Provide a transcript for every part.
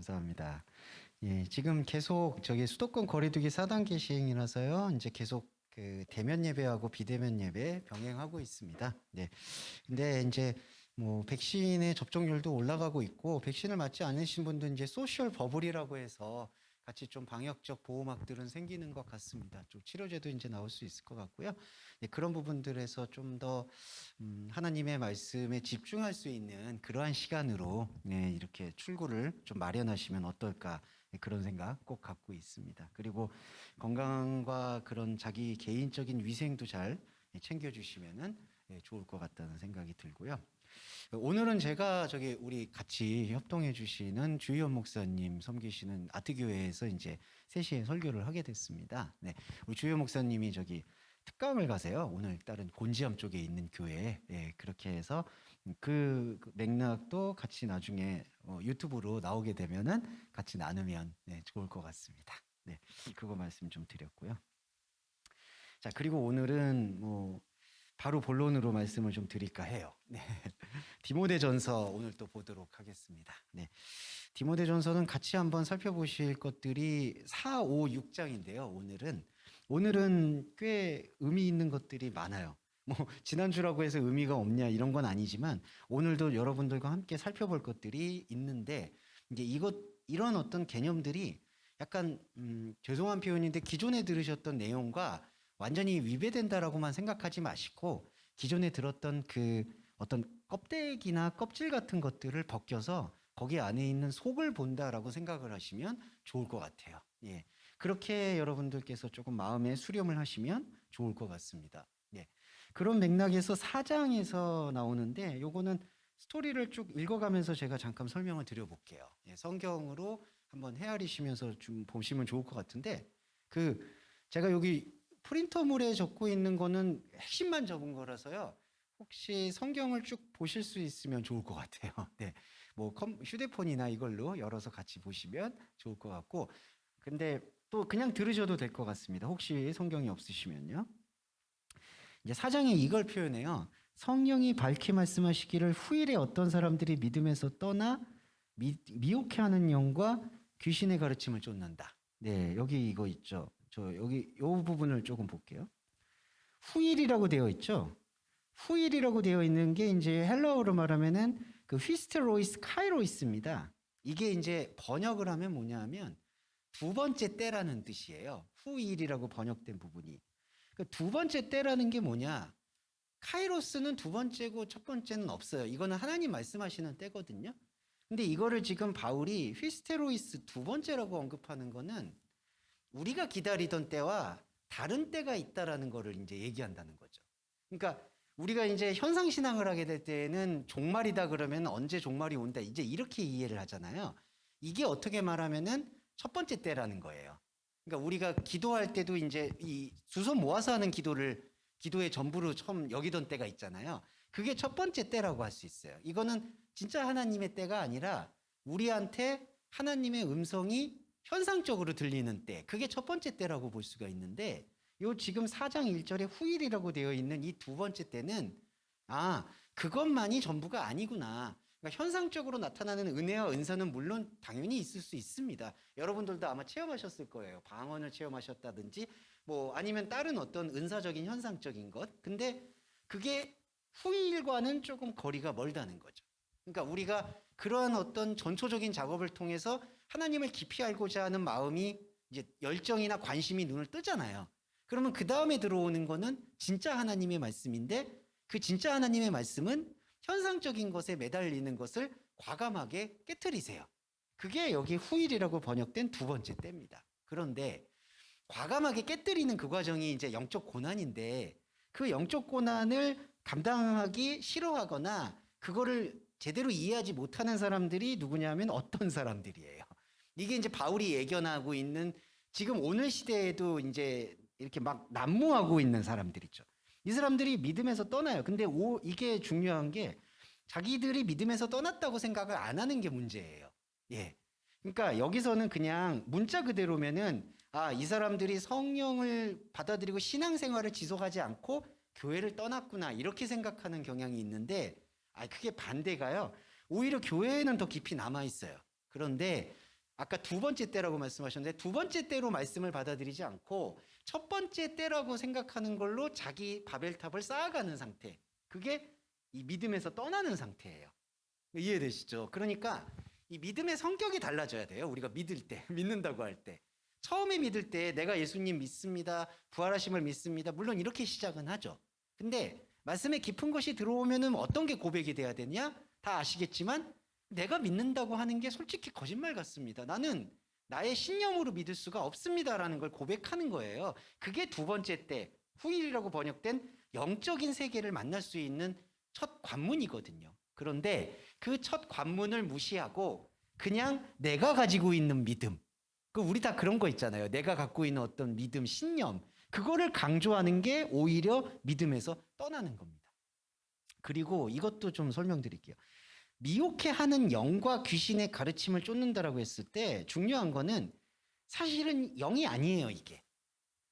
감사합니다. 예, 지금 계속 저기 수도권 거리두기 4단계 시행이라서요. 이제 계속 그 대면 예배하고 비대면 예배 병행하고 있습니다. 네. 근데 이제 뭐 백신의 접종률도 올라가고 있고 백신을 맞지 않으신 분도 이제 소셜 버블이라고 해서 같이 좀 방역적 보호막들은 생기는 것 같습니다. 좀 치료제도 이제 나올 수 있을 것 같고요. 네, 그런 부분들에서 좀 더 하나님의 말씀에 집중할 수 있는 그러한 시간으로 네, 이렇게 출구를 좀 마련하시면 어떨까 네, 그런 생각 꼭 갖고 있습니다. 그리고 건강과 그런 자기 개인적인 위생도 잘 챙겨주시면은 좋을 것 같다는 생각이 들고요. 오늘은 제가 저기 우리 같이 협동해 주시는 주희원 목사님 섬기시는 아트교회에서 이제 3시에 설교를 하게 됐습니다. 네. 우리 주희원 목사님이 저기 특강을 가세요. 오늘 딸은 곤지암 쪽에 있는 교회에. 예, 그렇게 해서 그 맥락도 같이 나중에 유튜브로 나오게 되면은 같이 나누면 네, 좋을 것 같습니다. 네. 그거 말씀 좀 드렸고요. 자, 그리고 오늘은 뭐 바로 본론으로 말씀을 좀 드릴까 해요. 네. 디모데전서 오늘 또 보도록 하겠습니다. 네. 디모데전서는 같이 한번 살펴보실 것들이 4, 5, 6장인데요. 오늘은 꽤 의미 있는 것들이 많아요. 뭐 지난주라고 해서 의미가 없냐 이런 건 아니지만 오늘도 여러분들과 함께 살펴볼 것들이 있는데 이제 이런 어떤 개념들이 약간 죄송한 표현인데 기존에 들으셨던 내용과 완전히 위배된다라고만 생각하지 마시고 기존에 들었던 그 어떤 껍데기나 껍질 같은 것들을 벗겨서 거기 안에 있는 속을 본다라고 생각을 하시면 좋을 것 같아요. 예. 그렇게 여러분들께서 조금 마음에 수렴을 하시면 좋을 것 같습니다. 예. 그런 맥락에서 4장에서 나오는데 요거는 스토리를 쭉 읽어가면서 제가 잠깐 설명을 드려볼게요. 예. 성경으로 한번 헤아리시면서 좀 보시면 좋을 것 같은데 제가 여기 프린터물에 적고 있는 거는 핵심만 적은 거라서요. 혹시 성경을 쭉 보실 수 있으면 좋을 것 같아요. 네. 뭐 휴대폰이나 이걸로 열어서 같이 보시면 좋을 것 같고. 근데 또 그냥 들으셔도 될 것 같습니다. 혹시 성경이 없으시면요. 이제 4장에 이걸 표현해요. 성령이 밝히 말씀하시기를 후일에 어떤 사람들이 믿음에서 떠나 미혹해하는 영과 귀신의 가르침을 쫓는다. 네, 여기 이거 있죠. 저 여기 요 부분을 조금 볼게요. 후일이라고 되어 있죠. 후일이라고 되어 있는 게 이제 헬라어로 말하면은 그 휘스테로이스 카이로이스입니다. 이게 이제 번역을 하면 뭐냐면 두 번째 때라는 뜻이에요. 후일이라고 번역된 부분이. 그 두 번째 때라는 게 뭐냐? 카이로스는 두 번째고 첫 번째는 없어요. 이거는 하나님 말씀하시는 때거든요. 근데 이거를 지금 바울이 휘스테로이스 두 번째라고 언급하는 거는 우리가 기다리던 때와 다른 때가 있다라는 거를 이제 얘기한다는 거죠. 그러니까 우리가 이제 현상신앙을 하게 될 때에는 종말이다 그러면 언제 종말이 온다 이제 이렇게 이해를 하잖아요. 이게 어떻게 말하면은 첫 번째 때라는 거예요. 그러니까 우리가 기도할 때도 이제 이 두 손 모아서 하는 기도의 전부로 처음 여기던 때가 있잖아요. 그게 첫 번째 때라고 할 수 있어요. 이거는 진짜 하나님의 때가 아니라 우리한테 하나님의 음성이 현상적으로 들리는 때, 그게 첫 번째 때라고 볼 수가 있는데 요 지금 4장 1절에 후일이라고 되어 있는 이 두 번째 때는 그것만이 전부가 아니구나. 그러니까 현상적으로 나타나는 은혜와 은사는 물론 당연히 있을 수 있습니다. 여러분들도 아마 체험하셨을 거예요. 방언을 체험하셨다든지 뭐 아니면 다른 어떤 은사적인 현상적인 것. 근데 그게 후일과는 조금 거리가 멀다는 거죠. 그러니까 우리가 그러한 어떤 전초적인 작업을 통해서 하나님을 깊이 알고자 하는 마음이 이제 열정이나 관심이 눈을 뜨잖아요. 그러면 그 다음에 들어오는 거는 진짜 하나님의 말씀인데 그 진짜 하나님의 말씀은 현상적인 것에 매달리는 것을 과감하게 깨트리세요. 그게 여기 후일이라고 번역된 두 번째 때입니다. 그런데 과감하게 깨뜨리는 그 과정이 이제 영적 고난인데 그 영적 고난을 감당하기 싫어하거나 그거를 제대로 이해하지 못하는 사람들이 누구냐면 어떤 사람들이에요. 이게 이제 바울이 예견하고 있는 지금 오늘 시대에도 이제 이렇게 막 난무하고 있는 사람들 있죠. 이 사람들이 믿음에서 떠나요. 근데 이게 중요한 게 자기들이 믿음에서 떠났다고 생각을 안 하는 게 문제예요. 예. 그러니까 여기서는 그냥 문자 그대로면은 이 사람들이 성령을 받아들이고 신앙생활을 지속하지 않고 교회를 떠났구나 이렇게 생각하는 경향이 있는데 그게 반대가요. 오히려 교회에는 더 깊이 남아 있어요. 그런데 아까 두 번째 때라고 말씀하셨는데 두 번째 때로 말씀을 받아들이지 않고 첫 번째 때라고 생각하는 걸로 자기 바벨탑을 쌓아가는 상태. 그게 이 믿음에서 떠나는 상태예요. 이해되시죠? 그러니까 이 믿음의 성격이 달라져야 돼요. 우리가 믿을 때, 믿는다고 할 때. 처음에 믿을 때 내가 예수님 믿습니다. 부활하심을 믿습니다. 물론 이렇게 시작은 하죠. 근데 말씀에 깊은 것이 들어오면은 어떤 게 고백이 돼야 되냐? 다 아시겠지만 내가 믿는다고 하는 게 솔직히 거짓말 같습니다. 나는 나의 신념으로 믿을 수가 없습니다라는 걸 고백하는 거예요. 그게 두 번째 때 후일이라고 번역된 영적인 세계를 만날 수 있는 첫 관문이거든요. 그런데 그 첫 관문을 무시하고 그냥 내가 가지고 있는 믿음, 우리 다 그런 거 있잖아요. 내가 갖고 있는 어떤 믿음, 신념, 그거를 강조하는 게 오히려 믿음에서 떠나는 겁니다. 그리고 이것도 좀 설명드릴게요. 미혹해하는 영과 귀신의 가르침을 쫓는다라고 했을 때 중요한 거는 사실은 영이 아니에요. 이게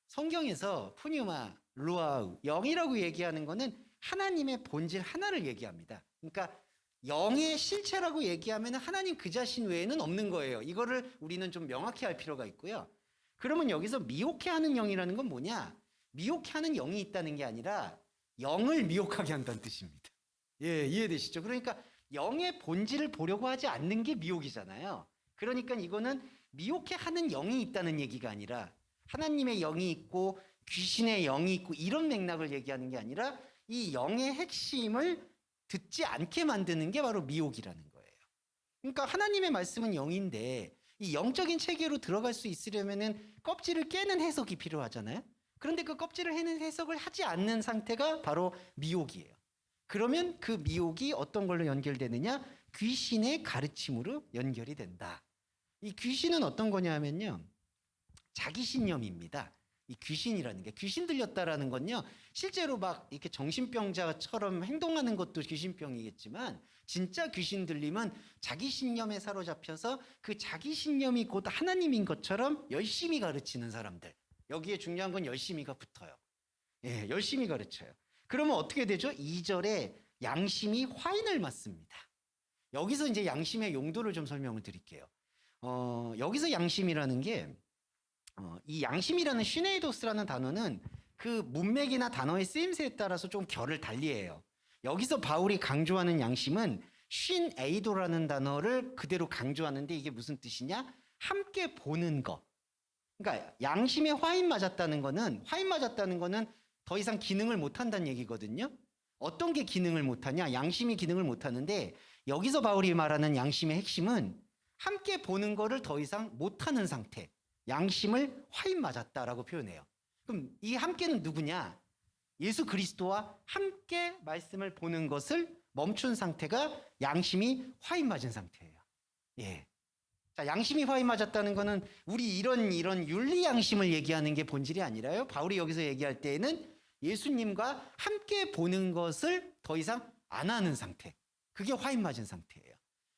성경에서 푸뉴마, 루아우, 영이라고 얘기하는 거는 하나님의 본질 하나를 얘기합니다. 그러니까 영의 실체라고 얘기하면 하나님 그 자신 외에는 없는 거예요. 이거를 우리는 좀 명확히 할 필요가 있고요. 그러면 여기서 미혹해하는 영이라는 건 뭐냐? 미혹해하는 영이 있다는 게 아니라 영을 미혹하게 한다는 뜻입니다. 예, 이해되시죠? 그러니까 영의 본질을 보려고 하지 않는 게 미혹이잖아요. 그러니까 이거는 미혹해하는 영이 있다는 얘기가 아니라 하나님의 영이 있고 귀신의 영이 있고 이런 맥락을 얘기하는 게 아니라 이 영의 핵심을 듣지 않게 만드는 게 바로 미혹이라는 거예요. 그러니까 하나님의 말씀은 영인데 이 영적인 체계로 들어갈 수 있으려면은 껍질을 깨는 해석이 필요하잖아요. 그런데 그 껍질을 깨는 해석을 하지 않는 상태가 바로 미혹이에요. 그러면 그 미혹이 어떤 걸로 연결되느냐? 귀신의 가르침으로 연결이 된다. 이 귀신은 어떤 거냐 하면요. 자기 신념입니다. 이 귀신이라는 게 귀신 들렸다라는 건요. 실제로 막 이렇게 정신병자처럼 행동하는 것도 귀신병이겠지만 진짜 귀신 들림은 자기 신념에 사로잡혀서 그 자기 신념이 곧 하나님인 것처럼 열심히 가르치는 사람들. 여기에 중요한 건 열심히가 붙어요. 예, 열심히 가르쳐요. 그러면 어떻게 되죠? 2절에 양심이 화인을 맞습니다. 여기서 이제 양심의 용도를 좀 설명을 드릴게요. 여기서 양심이라는 게 이 양심이라는 슈네이도스라는 단어는 그 문맥이나 단어의 쓰임새에 따라서 좀 결을 달리해요. 여기서 바울이 강조하는 양심은 쉰에이도라는 단어를 그대로 강조하는데 이게 무슨 뜻이냐? 함께 보는 거. 그러니까 양심에 화인 맞았다는 거는 더 이상 기능을 못한다는 얘기거든요. 어떤 게 기능을 못하냐? 양심이 기능을 못하는데 여기서 바울이 말하는 양심의 핵심은 함께 보는 거를 더 이상 못하는 상태. 양심을 화인 맞았다라고 표현해요. 그럼 이 함께는 누구냐? 예수 그리스도와 함께 말씀을 보는 것을 멈춘 상태가 양심이 화인 맞은 상태예요. 예. 자, 양심이 화인 맞았다는 거는 우리 이런 윤리 양심을 얘기하는 게 본질이 아니라요. 바울이 여기서 얘기할 때에는 예수님과 함께 보는 것을 더 이상 안 하는 상태. 그게 화인 맞은 상태예요.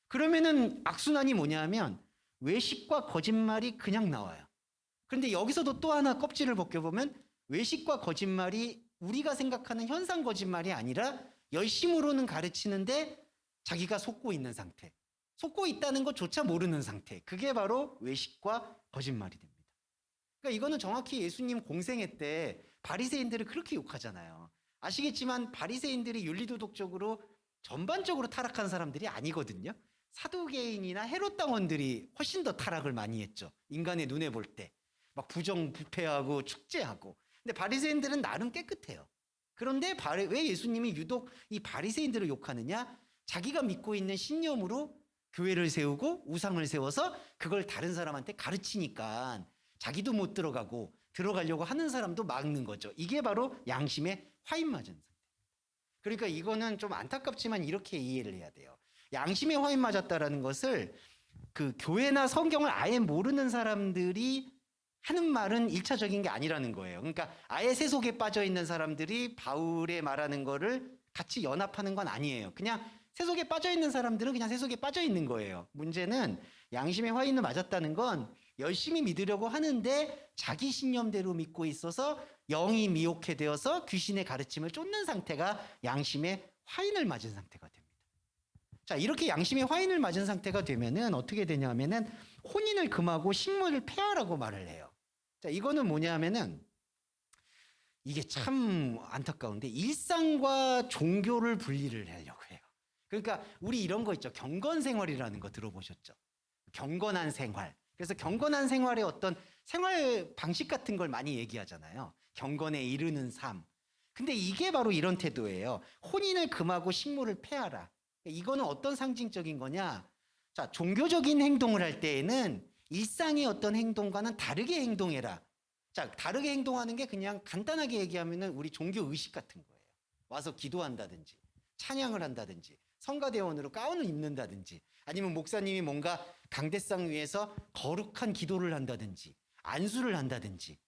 그러면은 악순환이 뭐냐 하면 외식과 거짓말이 그냥 나와요. 그런데 여기서도 또 하나 껍질을 벗겨보면 외식과 거짓말이 우리가 생각하는 현상 거짓말이 아니라 열심으로는 가르치는데 자기가 속고 있는 상태. 속고 있다는 것조차 모르는 상태. 그게 바로 외식과 거짓말이 됩니다. 그러니까 이거는 정확히 예수님 공생애 때 바리새인들을 그렇게 욕하잖아요. 아시겠지만 바리새인들이 윤리도덕적으로 전반적으로 타락한 사람들이 아니거든요. 사두개인이나 헤롯 당원들이 훨씬 더 타락을 많이 했죠. 인간의 눈에 볼 때. 막 부정부패하고 축제하고. 근데 바리새인들은 나름 깨끗해요. 그런데 왜 예수님이 유독 이 바리새인들을 욕하느냐? 자기가 믿고 있는 신념으로 교회를 세우고 우상을 세워서 그걸 다른 사람한테 가르치니까 자기도 못 들어가고 들어가려고 하는 사람도 막는 거죠. 이게 바로 양심의 화인 맞은 상태. 그러니까 이거는 좀 안타깝지만 이렇게 이해를 해야 돼요. 양심의 화인 맞았다라는 것을 그 교회나 성경을 아예 모르는 사람들이 하는 말은 1차적인 게 아니라는 거예요. 그러니까 아예 세속에 빠져 있는 사람들이 바울의 말하는 거를 같이 연합하는 건 아니에요. 그냥 세속에 빠져 있는 사람들은 그냥 세속에 빠져 있는 거예요. 문제는 양심의 화인을 맞았다는 건 열심히 믿으려고 하는데 자기 신념대로 믿고 있어서 영이 미혹해 되어서 귀신의 가르침을 쫓는 상태가 양심의 화인을 맞은 상태가 됩니다. 자, 이렇게 양심의 화인을 맞은 상태가 되면은 어떻게 되냐면은 혼인을 금하고 식물을 폐하라고 말을 해요. 자, 이거는 뭐냐면은 이게 참 안타까운데 일상과 종교를 분리를 하려고 해요. 그러니까 우리 이런 거 있죠. 경건생활이라는 거 들어보셨죠? 경건한 생활. 그래서 경건한 생활의 어떤 생활 방식 같은 걸 많이 얘기하잖아요. 경건에 이르는 삶. 근데 이게 바로 이런 태도예요. 혼인을 금하고 식물을 폐하라. 이거는 어떤 상징적인 거냐? 자, 종교적인 행동을 할 때에는 일상의 어떤 행동과는 다르게 행동해라. 자, 다르게 행동하는 게 그냥 간단하게 얘기하면은 우리 종교 의식 같은 거예요. 와서 기도한다든지, 찬양을 한다든지, 성가대원으로 가운을 입는다든지, 아니면 목사님이 뭔가 강대상 위에서 거룩한 기도를 한다든지, 안수를 한다든지.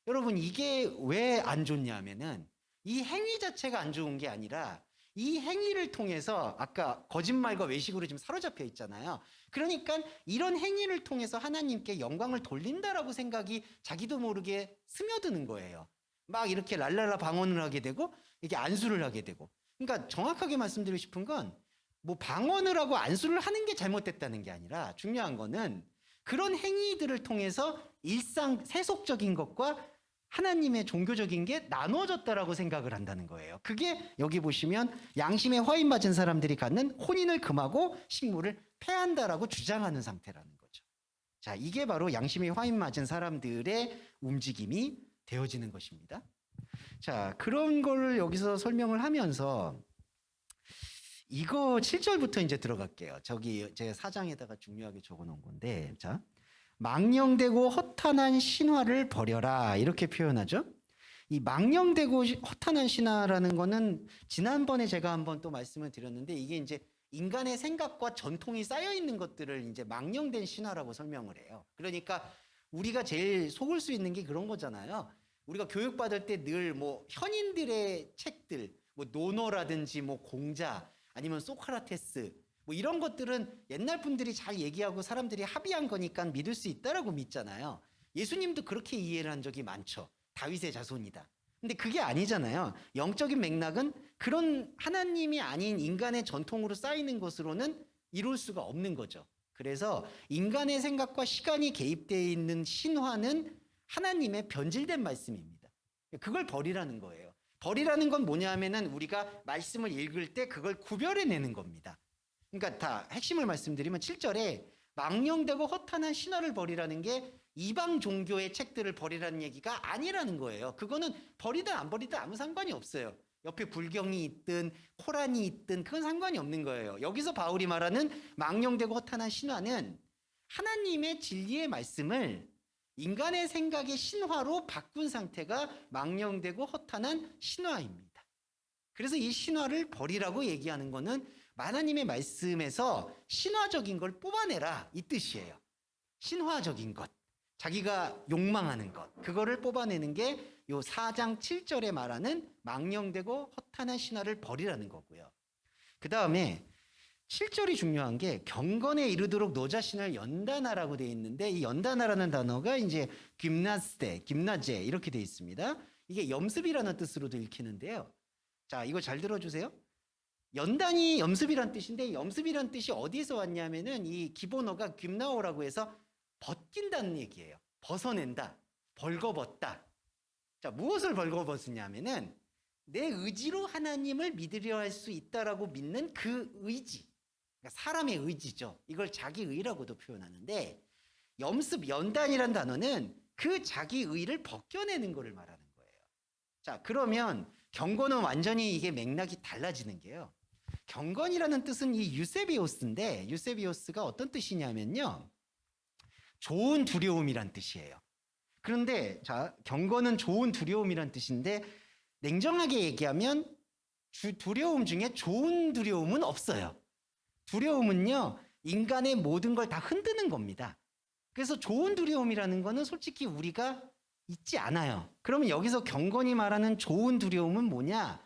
여러분, 이게 왜 안 좋냐면은 이 행위 자체가 안 좋은 게 아니라 이 행위를 통해서 아까 거짓말과 외식으로 지금 사로잡혀 있잖아요. 그러니까 이런 행위를 통해서 하나님께 영광을 돌린다라고 생각이 자기도 모르게 스며드는 거예요. 막 이렇게 랄랄라 방언을 하게 되고 이게 안수를 하게 되고. 그러니까 정확하게 말씀드리고 싶은 건 뭐 방언을 하고 안수를 하는 게 잘못됐다는 게 아니라 중요한 거는 그런 행위들을 통해서 일상 세속적인 것과 하나님의 종교적인 게 나누어졌다라고 생각을 한다는 거예요. 그게 여기 보시면 양심에 화인 맞은 사람들이 갖는 혼인을 금하고 식물을 폐한다라고 주장하는 상태라는 거죠. 자, 이게 바로 양심에 화인 맞은 사람들의 움직임이 되어지는 것입니다. 자, 그런 걸 여기서 설명을 하면서 이거 7절부터 이제 들어갈게요. 저기 제 4장에다가 중요하게 적어 놓은 건데, 자, 망령되고 허탄한 신화를 버려라 이렇게 표현하죠. 이 망령되고 허탄한 신화라는 거는 지난번에 제가 한번 또 말씀을 드렸는데 이게 이제 인간의 생각과 전통이 쌓여 있는 것들을 이제 망령된 신화라고 설명을 해요. 그러니까 우리가 제일 속을 수 있는 게 그런 거잖아요. 우리가 교육받을 때 늘 뭐 현인들의 책들, 뭐 노노라든지 뭐 공자 아니면 소크라테스 뭐 이런 것들은 옛날 분들이 잘 얘기하고 사람들이 합의한 거니까 믿을 수 있다라고 믿잖아요. 예수님도 그렇게 이해를 한 적이 많죠. 다윗의 자손이다. 근데 그게 아니잖아요. 영적인 맥락은 그런 하나님이 아닌 인간의 전통으로 쌓이는 것으로는 이룰 수가 없는 거죠. 그래서 인간의 생각과 시간이 개입되어 있는 신화는 하나님의 변질된 말씀입니다. 그걸 버리라는 거예요. 버리라는 건 뭐냐 하면은 우리가 말씀을 읽을 때 그걸 구별해내는 겁니다. 그러니까 다 핵심을 말씀드리면 7절에 망령되고 허탄한 신화를 버리라는 게 이방 종교의 책들을 버리라는 얘기가 아니라는 거예요. 그거는 버리든 안 버리든 아무 상관이 없어요. 옆에 불경이 있든 코란이 있든 그건 상관이 없는 거예요. 여기서 바울이 말하는 망령되고 허탄한 신화는 하나님의 진리의 말씀을 인간의 생각의 신화로 바꾼 상태가 망령되고 허탄한 신화입니다. 그래서 이 신화를 버리라고 얘기하는 거는 하나님의 말씀에서 신화적인 걸 뽑아내라 이 뜻이에요. 신화적인 것, 자기가 욕망하는 것, 그거를 뽑아내는 게 요 4장 7절에 말하는 망령되고 허탄한 신화를 버리라는 거고요. 그 다음에 7절이 중요한 게 경건에 이르도록 너 자신을 연단하라고 되어 있는데 이 연단하라는 단어가 이제 김나스테, 김나제 이렇게 되어 있습니다. 이게 염습이라는 뜻으로도 읽히는데요. 자, 이거 잘 들어주세요. 연단이 염습이란 뜻인데 염습이란 뜻이 어디서 왔냐면은 이 기본어가 김나오라고 해서 벗긴다는 얘기예요. 벗어낸다, 벌거벗다. 자, 무엇을 벌거벗으냐면은 내 의지로 하나님을 믿으려 할 수 있다라고 믿는 그 의지. 그러니까 사람의 의지죠. 이걸 자기 의라고도 표현하는데 염습, 연단이란 단어는 그 자기 의를 벗겨내는 것을 말하는 거예요. 자, 그러면 경건은 완전히 이게 맥락이 달라지는 게요. 경건이라는 뜻은 이 유세비오스인데 유세비오스가 어떤 뜻이냐면요. 좋은 두려움이란 뜻이에요. 그런데 자, 경건은 좋은 두려움이란 뜻인데 냉정하게 얘기하면 두려움 중에 좋은 두려움은 없어요. 두려움은요, 인간의 모든 걸 다 흔드는 겁니다. 그래서 좋은 두려움이라는 거는 솔직히 우리가 있지 않아요. 그러면 여기서 경건이 말하는 좋은 두려움은 뭐냐?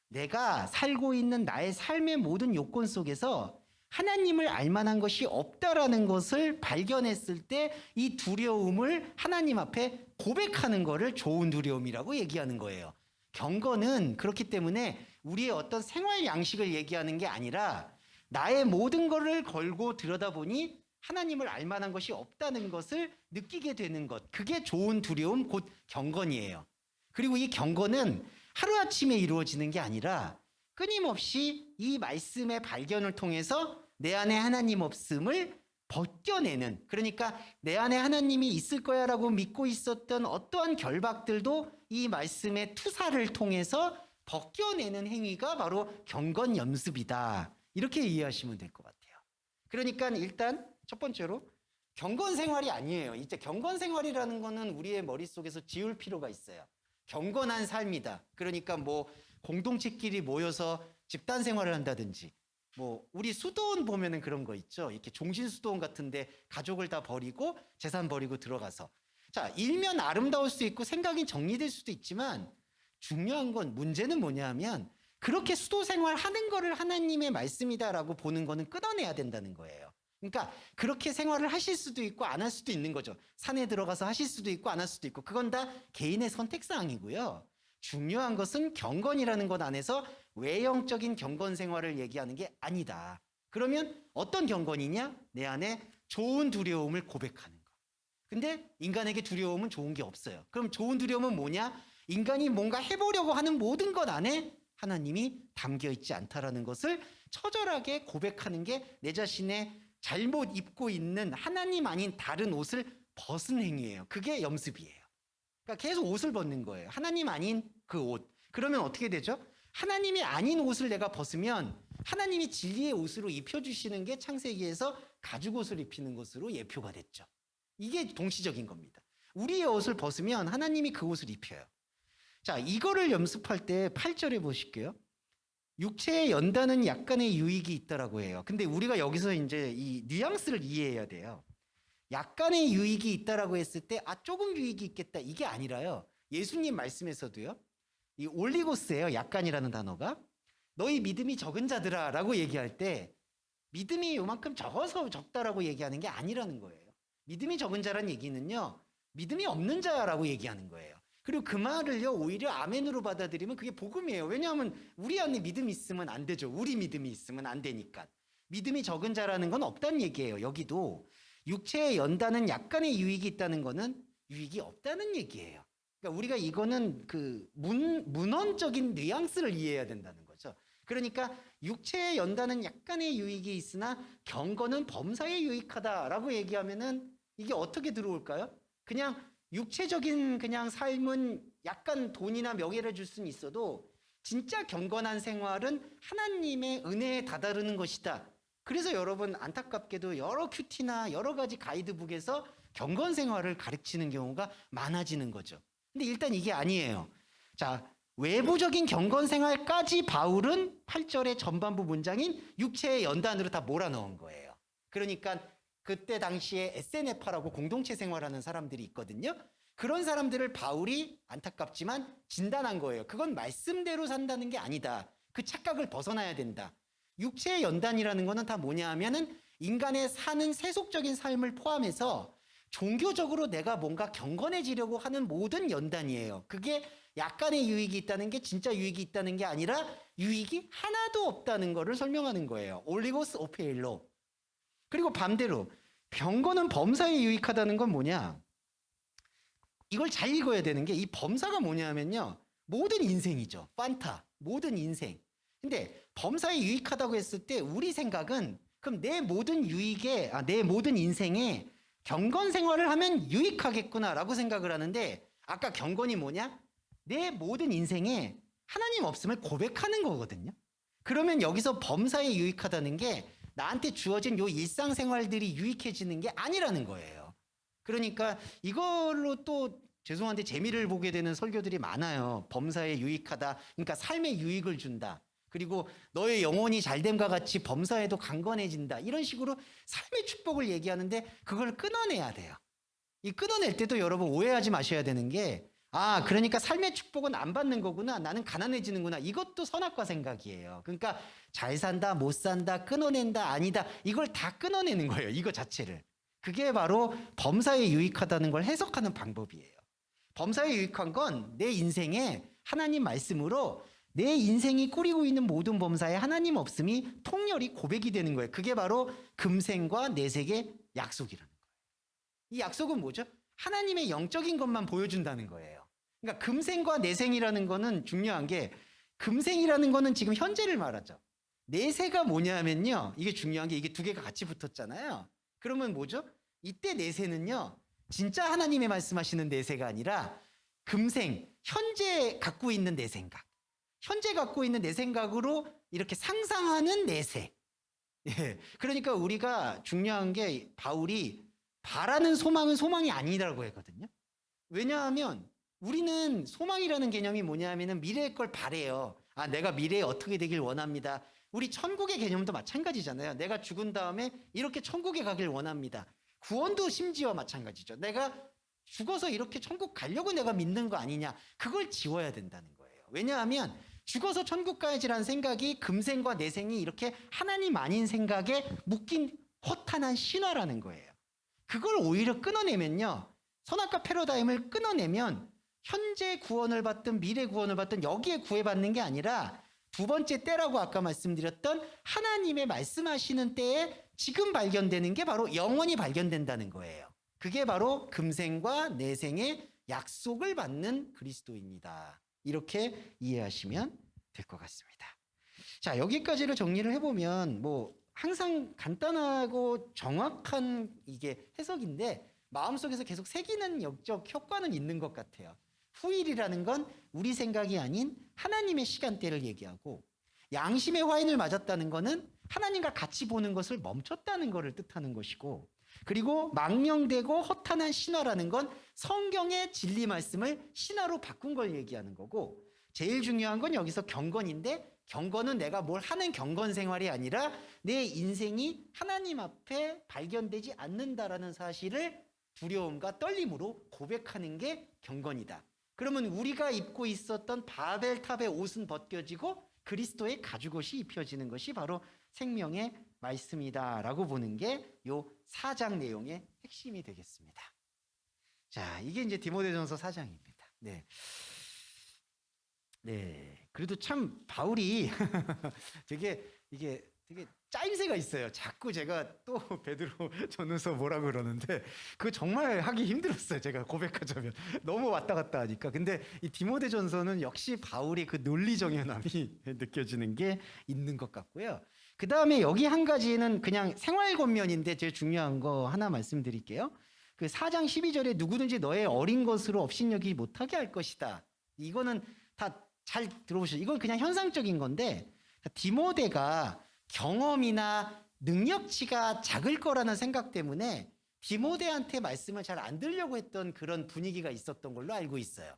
내가 살고 있는 나의 삶의 모든 요건 속에서 하나님을 알만한 것이 없다라는 것을 발견했을 때 이 두려움을 하나님 앞에 고백하는 것을 좋은 두려움이라고 얘기하는 거예요. 경건은 그렇기 때문에 우리의 어떤 생활 양식을 얘기하는 게 아니라 나의 모든 것을 걸고 들여다보니 하나님을 알 만한 것이 없다는 것을 느끼게 되는 것. 그게 좋은 두려움, 곧 경건이에요. 그리고 이 경건은 하루아침에 이루어지는 게 아니라 끊임없이 이 말씀의 발견을 통해서 내 안에 하나님 없음을 벗겨내는, 그러니까 내 안에 하나님이 있을 거야 라고 믿고 있었던 어떠한 결박들도 이 말씀의 투사를 통해서 벗겨내는 행위가 바로 경건 연습이다. 이렇게 이해하시면 될 것 같아요. 그러니까 일단 첫 번째로 경건 생활이 아니에요. 이제 경건 생활이라는 거는 우리의 머릿속에서 지울 필요가 있어요. 경건한 삶이다. 그러니까 뭐 공동체끼리 모여서 집단 생활을 한다든지, 뭐 우리 수도원 보면은 그런 거 있죠. 이렇게 종신 수도원 같은데 가족을 다 버리고 재산 버리고 들어가서, 자, 일면 아름다울 수 있고 생각이 정리될 수도 있지만 중요한 건, 문제는 뭐냐면 그렇게 수도 생활하는 거를 하나님의 말씀이다라고 보는 거는 끊어내야 된다는 거예요. 그러니까 그렇게 생활을 하실 수도 있고 안 할 수도 있는 거죠. 산에 들어가서 하실 수도 있고 안 할 수도 있고, 그건 다 개인의 선택사항이고요. 중요한 것은 경건이라는 것 안에서 외형적인 경건 생활을 얘기하는 게 아니다. 그러면 어떤 경건이냐? 내 안에 좋은 두려움을 고백하는 거. 근데 인간에게 두려움은 좋은 게 없어요. 그럼 좋은 두려움은 뭐냐? 인간이 뭔가 해보려고 하는 모든 것 안에 하나님이 담겨 있지 않다라는 것을 처절하게 고백하는 게 내 자신의 잘못 입고 있는 하나님 아닌 다른 옷을 벗은 행위예요. 그게 염습이에요. 그러니까 계속 옷을 벗는 거예요. 하나님 아닌 그 옷. 그러면 어떻게 되죠? 하나님이 아닌 옷을 내가 벗으면 하나님이 진리의 옷으로 입혀주시는 게 창세기에서 가죽옷을 입히는 것으로 예표가 됐죠. 이게 동시적인 겁니다. 우리의 옷을 벗으면 하나님이 그 옷을 입혀요. 자, 이거를 연습할 때 8절에 보실게요. 육체에 연다는 약간의 유익이 있다라고 해요. 근데 우리가 여기서 이제 이 뉘앙스를 이해해야 돼요. 약간의 유익이 있다라고 했을 때, 아, 조금 유익이 있겠다, 이게 아니라요. 예수님 말씀에서도요, 이 올리고스예요. 약간이라는 단어가. 너희 믿음이 적은 자들아 라고 얘기할 때 믿음이 요만큼 적어서 적다라고 얘기하는 게 아니라는 거예요. 믿음이 적은 자란 얘기는요, 믿음이 없는 자라고 얘기하는 거예요. 그리고 그 말을요, 오히려 아멘으로 받아들이면 그게 복음이에요. 왜냐하면 우리 안에 믿음이 있으면 안 되죠. 우리 믿음이 있으면 안 되니까. 믿음이 적은 자라는 건 없다는 얘기예요. 여기도 육체에 연다는 약간의 유익이 있다는 거는 유익이 없다는 얘기예요. 그러니까 우리가 이거는 그 문헌적인 뉘앙스를 이해해야 된다는 거죠. 그러니까 육체에 연다는 약간의 유익이 있으나 경건은 범사에 유익하다라고 얘기하면은 이게 어떻게 들어올까요? 그냥 육체적인 그냥 삶은 약간 돈이나 명예를 줄 수는 있어도 진짜 경건한 생활은 하나님의 은혜에 다다르는 것이다. 그래서 여러분, 안타깝게도 여러 큐티나 여러 가지 가이드북에서 경건 생활을 가르치는 경우가 많아지는 거죠. 근데 일단 이게 아니에요. 자, 외부적인 경건 생활까지 바울은 8절의 전반부 문장인 육체의 연단으로 다 몰아넣은 거예요. 그러니까 그때 당시에 SNF라고 공동체 생활하는 사람들이 있거든요. 그런 사람들을 바울이 안타깝지만 진단한 거예요. 그건 말씀대로 산다는 게 아니다. 그 착각을 벗어나야 된다. 육체의 연단이라는 거는 다 뭐냐 하면은 인간의 사는 세속적인 삶을 포함해서 종교적으로 내가 뭔가 경건해지려고 하는 모든 연단이에요. 그게 약간의 유익이 있다는 게 진짜 유익이 있다는 게 아니라 유익이 하나도 없다는 거를 설명하는 거예요. 올리고스 오페일로. 그리고 반대로 경건은 범사에 유익하다는 건 뭐냐? 이걸 잘 읽어야 되는 게, 이 범사가 뭐냐면요, 모든 인생이죠. 판타, 모든 인생. 근데 범사에 유익하다고 했을 때 우리 생각은 그럼 내 모든 유익에, 내 모든 인생에 경건 생활을 하면 유익하겠구나라고 생각을 하는데, 아까 경건이 뭐냐? 내 모든 인생에 하나님 없음을 고백하는 거거든요. 그러면 여기서 범사에 유익하다는 게 나한테 주어진 요 일상생활들이 유익해지는 게 아니라는 거예요. 그러니까 이걸로 또 죄송한데 재미를 보게 되는 설교들이 많아요. 범사에 유익하다, 그러니까 삶에 유익을 준다. 그리고 너의 영혼이 잘됨과 같이 범사에도 강건해진다. 이런 식으로 삶의 축복을 얘기하는데 그걸 끊어내야 돼요. 이 끊어낼 때도 여러분 오해하지 마셔야 되는 게, 아, 그러니까 삶의 축복은 안 받는 거구나, 나는 가난해지는구나, 이것도 선악과 생각이에요. 그러니까 잘 산다, 못 산다, 끊어낸다, 아니다, 이걸 다 끊어내는 거예요. 이거 자체를. 그게 바로 범사에 유익하다는 걸 해석하는 방법이에요. 범사에 유익한 건 내 인생에 하나님 말씀으로 내 인생이 꾸리고 있는 모든 범사에 하나님 없음이 통렬히 고백이 되는 거예요. 그게 바로 금생과 내색의 약속이라는 거예요. 이 약속은 뭐죠? 하나님의 영적인 것만 보여준다는 거예요. 그러니까 금생과 내생이라는 거는 중요한 게, 금생이라는 거는 지금 현재를 말하죠. 내세가 뭐냐면요, 이게 중요한 게, 이게 두 개가 같이 붙었잖아요. 그러면 뭐죠? 이때 내세는요, 진짜 하나님의 말씀하시는 내세가 아니라 금생, 현재 갖고 있는 내 생각, 현재 갖고 있는 내 생각으로 이렇게 상상하는 내세. 예, 그러니까 우리가 중요한 게, 바울이 바라는 소망은 소망이 아니라고 했거든요. 왜냐하면 우리는 소망이라는 개념이 뭐냐면은 미래의 걸 바래요. 아, 내가 미래에 어떻게 되길 원합니다. 우리 천국의 개념도 마찬가지잖아요. 내가 죽은 다음에 이렇게 천국에 가길 원합니다. 구원도 심지어 마찬가지죠. 내가 죽어서 이렇게 천국 가려고 내가 믿는 거 아니냐. 그걸 지워야 된다는 거예요. 왜냐하면 죽어서 천국 가야지라는 생각이 금생과 내생이 이렇게 하나님 아닌 생각에 묶인 허탄한 신화라는 거예요. 그걸 오히려 끊어내면요, 선악과 패러다임을 끊어내면 현재 구원을 받든 미래 구원을 받든 여기에 구애받는 게 아니라 두 번째 때라고 아까 말씀드렸던 하나님의 말씀하시는 때에 지금 발견되는 게 바로 영원히 발견된다는 거예요. 그게 바로 금생과 내생의 약속을 받는 그리스도입니다. 이렇게 이해하시면 될 것 같습니다. 자, 여기까지를 정리를 해보면 뭐 항상 간단하고 정확한 이게 해석인데 마음속에서 계속 새기는 영적 효과는 있는 것 같아요. 후일이라는 건 우리 생각이 아닌 하나님의 시간대를 얘기하고, 양심의 화인을 맞았다는 거는 하나님과 같이 보는 것을 멈췄다는 것을 뜻하는 것이고, 그리고 망령되고 허탄한 신화라는 건 성경의 진리 말씀을 신화로 바꾼 걸 얘기하는 거고, 제일 중요한 건 여기서 경건인데, 경건은 내가 뭘 하는 경건 생활이 아니라 내 인생이 하나님 앞에 발견되지 않는다라는 사실을 두려움과 떨림으로 고백하는 게 경건이다. 그러면 우리가 입고 있었던 바벨탑의 옷은 벗겨지고 그리스도의 가죽옷이 입혀지는 것이 바로 생명의 말씀이다라고 보는 게 요 4장 내용의 핵심이 되겠습니다. 자, 이게 이제 디모데전서 4장입니다. 네. 네. 그래도 참 바울이 이게 되게 짜임새가 있어요. 자꾸 제가 또 베드로 전후서 뭐라 그러는데 그거 정말 하기 힘들었어요. 제가 고백하자면 너무 왔다 갔다 하니까. 근데 이 디모데전서는 역시 바울의 그 논리정연함이 느껴지는 게 있는 것 같고요. 그 다음에 여기 한 가지는 그냥 생활 권면인데 제일 중요한 거 하나 말씀드릴게요. 그 4장 12절에 누구든지 너의 어린 것으로 업신여기지 못하게 할 것이다. 이거는 다 잘 들어보시죠. 이건 그냥 현상적인 건데, 디모데가 경험이나 능력치가 작을 거라는 생각 때문에 디모데한테 말씀을 잘 안 들으려고 했던 그런 분위기가 있었던 걸로 알고 있어요.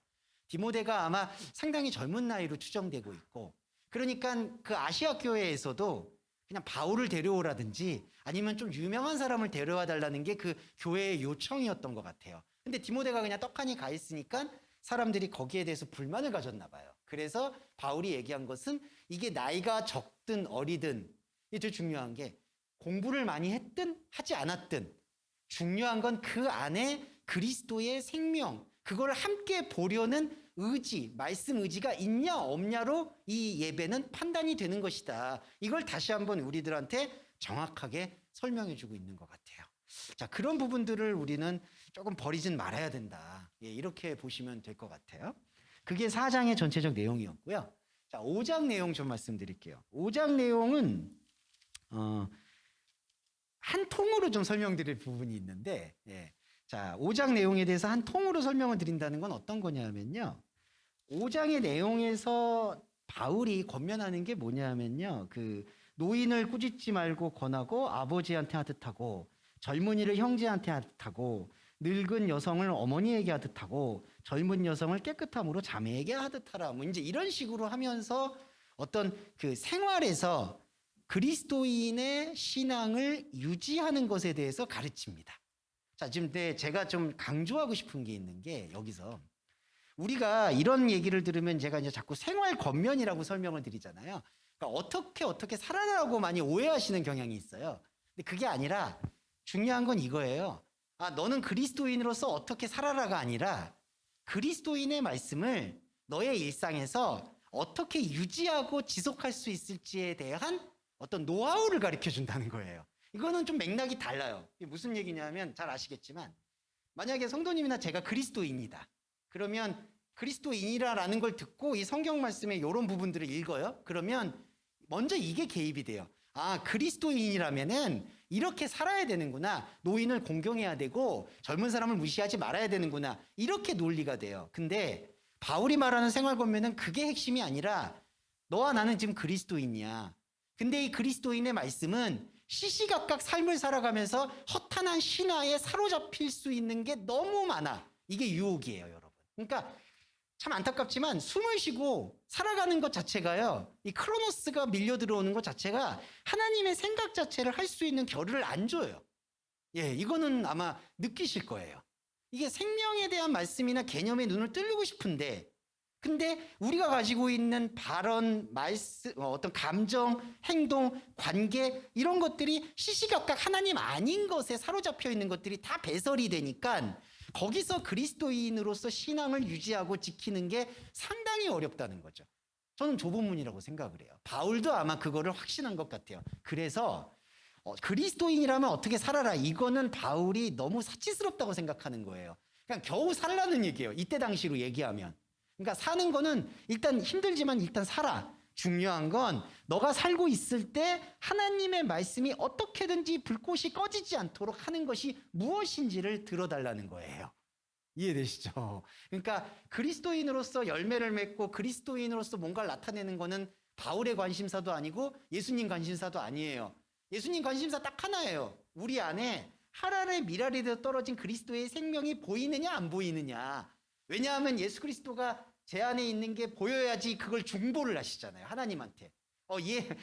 디모데가 아마 상당히 젊은 나이로 추정되고 있고, 그러니까 그 아시아 교회에서도 그냥 바울을 데려오라든지 아니면 좀 유명한 사람을 데려와 달라는 게 그 교회의 요청이었던 것 같아요. 근데 디모데가 그냥 떡하니 가 있으니까 사람들이 거기에 대해서 불만을 가졌나 봐요. 그래서 바울이 얘기한 것은 이게 나이가 적든 어리든, 이게 되게 중요한 게 공부를 많이 했든 하지 않았든 중요한 건 그 안에 그리스도의 생명, 그걸 함께 보려는 의지, 말씀 의지가 있냐 없냐로 이 예배는 판단이 되는 것이다. 이걸 다시 한번 우리들한테 정확하게 설명해 주고 있는 것 같아요. 자, 그런 부분들을 우리는 조금 버리진 말아야 된다. 예, 이렇게 보시면 될 것 같아요. 그게 4장의 전체적 내용이었고요. 자, 5장 내용 좀 말씀드릴게요. 5장 내용은 한 통으로 좀 설명드릴 부분이 있는데, 예. 자, 5장 내용에 대해서 한 통으로 설명을 드린다는 건 어떤 거냐면요. 5장의 내용에서 바울이 권면하는 게 뭐냐면요. 그 노인을 꾸짖지 말고 권하고 아버지한테 하듯 하고 젊은이를 형제한테 하듯 하고 늙은 여성을 어머니에게 하듯 하고 젊은 여성을 깨끗함으로 자매에게 하듯 하라. 뭐 이제 이런 식으로 하면서 어떤 그 생활에서 그리스도인의 신앙을 유지하는 것에 대해서 가르칩니다. 자, 지금 제가 좀 강조하고 싶은 게 있는 게, 여기서 우리가 이런 얘기를 들으면 제가 이제 자꾸 생활 권면이라고 설명을 드리잖아요. 그러니까 어떻게 살아라고 많이 오해하시는 경향이 있어요. 근데 그게 아니라 중요한 건 이거예요. 아, 너는 그리스도인으로서 어떻게 살아라가 아니라 그리스도인의 말씀을 너의 일상에서 어떻게 유지하고 지속할 수 있을지에 대한 어떤 노하우를 가르쳐 준다는 거예요. 이거는 좀 맥락이 달라요. 이게 무슨 얘기냐면 잘 아시겠지만 만약에 성도님이나 제가 그리스도인이다. 그러면 그리스도인이라는 걸 듣고 이 성경 말씀의 이런 부분들을 읽어요. 그러면 먼저 이게 개입이 돼요. 아, 그리스도인이라면은 이렇게 살아야 되는구나. 노인을 공경해야 되고 젊은 사람을 무시하지 말아야 되는구나. 이렇게 논리가 돼요. 근데 바울이 말하는 생활 권면은 그게 핵심이 아니라 너와 나는 지금 그리스도인이야. 근데 이 그리스도인의 말씀은 시시각각 삶을 살아가면서 허탄한 신화에 사로잡힐 수 있는 게 너무 많아. 이게 유혹이에요, 여러분. 그러니까 참 안타깝지만 숨을 쉬고 살아가는 것 자체가요, 이 크로노스가 밀려 들어오는 것 자체가 하나님의 생각 자체를 할 수 있는 겨를을 안 줘요. 예, 이거는 아마 느끼실 거예요. 이게 생명에 대한 말씀이나 개념에 눈을 뜨려고 싶은데, 근데 우리가 가지고 있는 발언, 말씀, 어떤 감정, 행동, 관계 이런 것들이 시시각각 하나님 아닌 것에 사로잡혀 있는 것들이 다 배설이 되니까 거기서 그리스도인으로서 신앙을 유지하고 지키는 게 상당히 어렵다는 거죠. 저는 좁은 문이라고 생각을 해요. 바울도 아마 그거를 확신한 것 같아요. 그래서 그리스도인이라면 어떻게 살아라, 이거는 바울이 너무 사치스럽다고 생각하는 거예요. 그냥 겨우 살라는 얘기예요. 이때 당시로 얘기하면. 그러니까 사는 거는 일단 힘들지만 일단 살아. 중요한 건 너가 살고 있을 때 하나님의 말씀이 어떻게든지 불꽃이 꺼지지 않도록 하는 것이 무엇인지를 들어달라는 거예요. 이해되시죠? 그러니까 그리스도인으로서 열매를 맺고 그리스도인으로서 뭔가를 나타내는 거는 바울의 관심사도 아니고 예수님 관심사도 아니에요. 예수님 관심사 딱 하나예요. 우리 안에 하랄의 미랄이 되어 떨어진 그리스도의 생명이 보이느냐 안 보이느냐. 왜냐하면 예수 그리스도가 제 안에 있는 게 보여야지 그걸 중보를 하시잖아요, 하나님한테.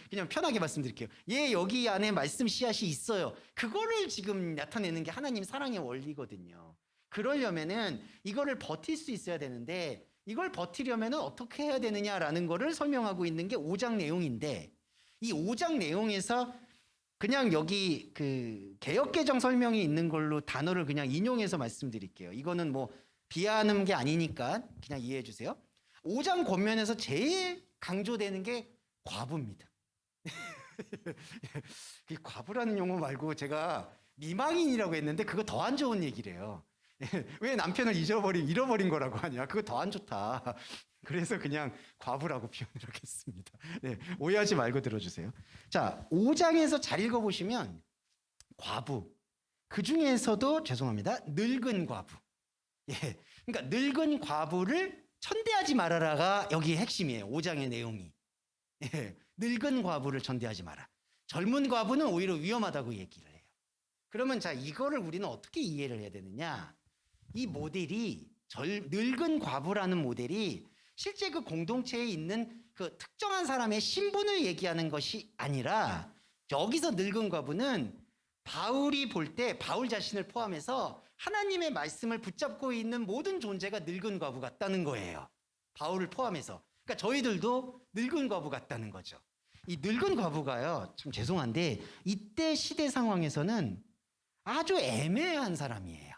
그냥 편하게 말씀드릴게요. 여기 안에 말씀 씨앗이 있어요. 그거를 지금 나타내는 게 하나님 사랑의 원리거든요. 그러려면은 이거를 버틸 수 있어야 되는데, 이걸 버티려면은 어떻게 해야 되느냐라는 거를 설명하고 있는 게 5장 내용인데, 이 5장 내용에서 그냥 여기 그 개역개정 설명이 있는 걸로 단어를 그냥 인용해서 말씀드릴게요. 이거는 뭐 비하하는 게 아니니까 그냥 이해해 주세요. 5장 권면에서 제일 강조되는 게 과부입니다. 과부라는 용어 말고 제가 미망인이라고 했는데 그거 더 안 좋은 얘기래요. 왜 남편을 잃어버린 거라고 하냐. 그거 더 안 좋다. 그래서 그냥 과부라고 표현을 하겠습니다. 네, 오해하지 말고 들어주세요. 자, 5장에서 잘 읽어보시면 과부, 그 중에서도 죄송합니다, 늙은 과부. 예, 그러니까 늙은 과부를 천대하지 말아라가 여기 핵심이에요. 5장의 내용이. 예, 늙은 과부를 천대하지 마라. 젊은 과부는 오히려 위험하다고 얘기를 해요. 그러면 자, 이거를 우리는 어떻게 이해를 해야 되느냐? 이 모델이 늙은 과부라는 모델이 실제 그 공동체에 있는 그 특정한 사람의 신분을 얘기하는 것이 아니라, 여기서 늙은 과부는 바울이 볼 때 바울 자신을 포함해서 하나님의 말씀을 붙잡고 있는 모든 존재가 늙은 과부 같다는 거예요. 바울을 포함해서. 그러니까 저희들도 늙은 과부 같다는 거죠. 이 늙은 과부가요, 참 죄송한데 이때 시대 상황에서는 아주 애매한 사람이에요.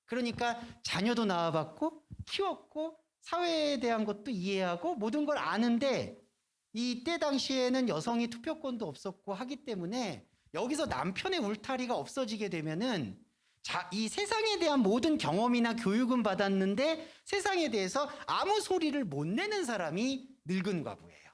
그러니까 자녀도 낳아봤고 키웠고 사회에 대한 것도 이해하고 모든 걸 아는데, 이때 당시에는 여성이 투표권도 없었고 하기 때문에 여기서 남편의 울타리가 없어지게 되면은 이 세상에 대한 모든 경험이나 교육은 받았는데 세상에 대해서 아무 소리를 못 내는 사람이 늙은 과부예요.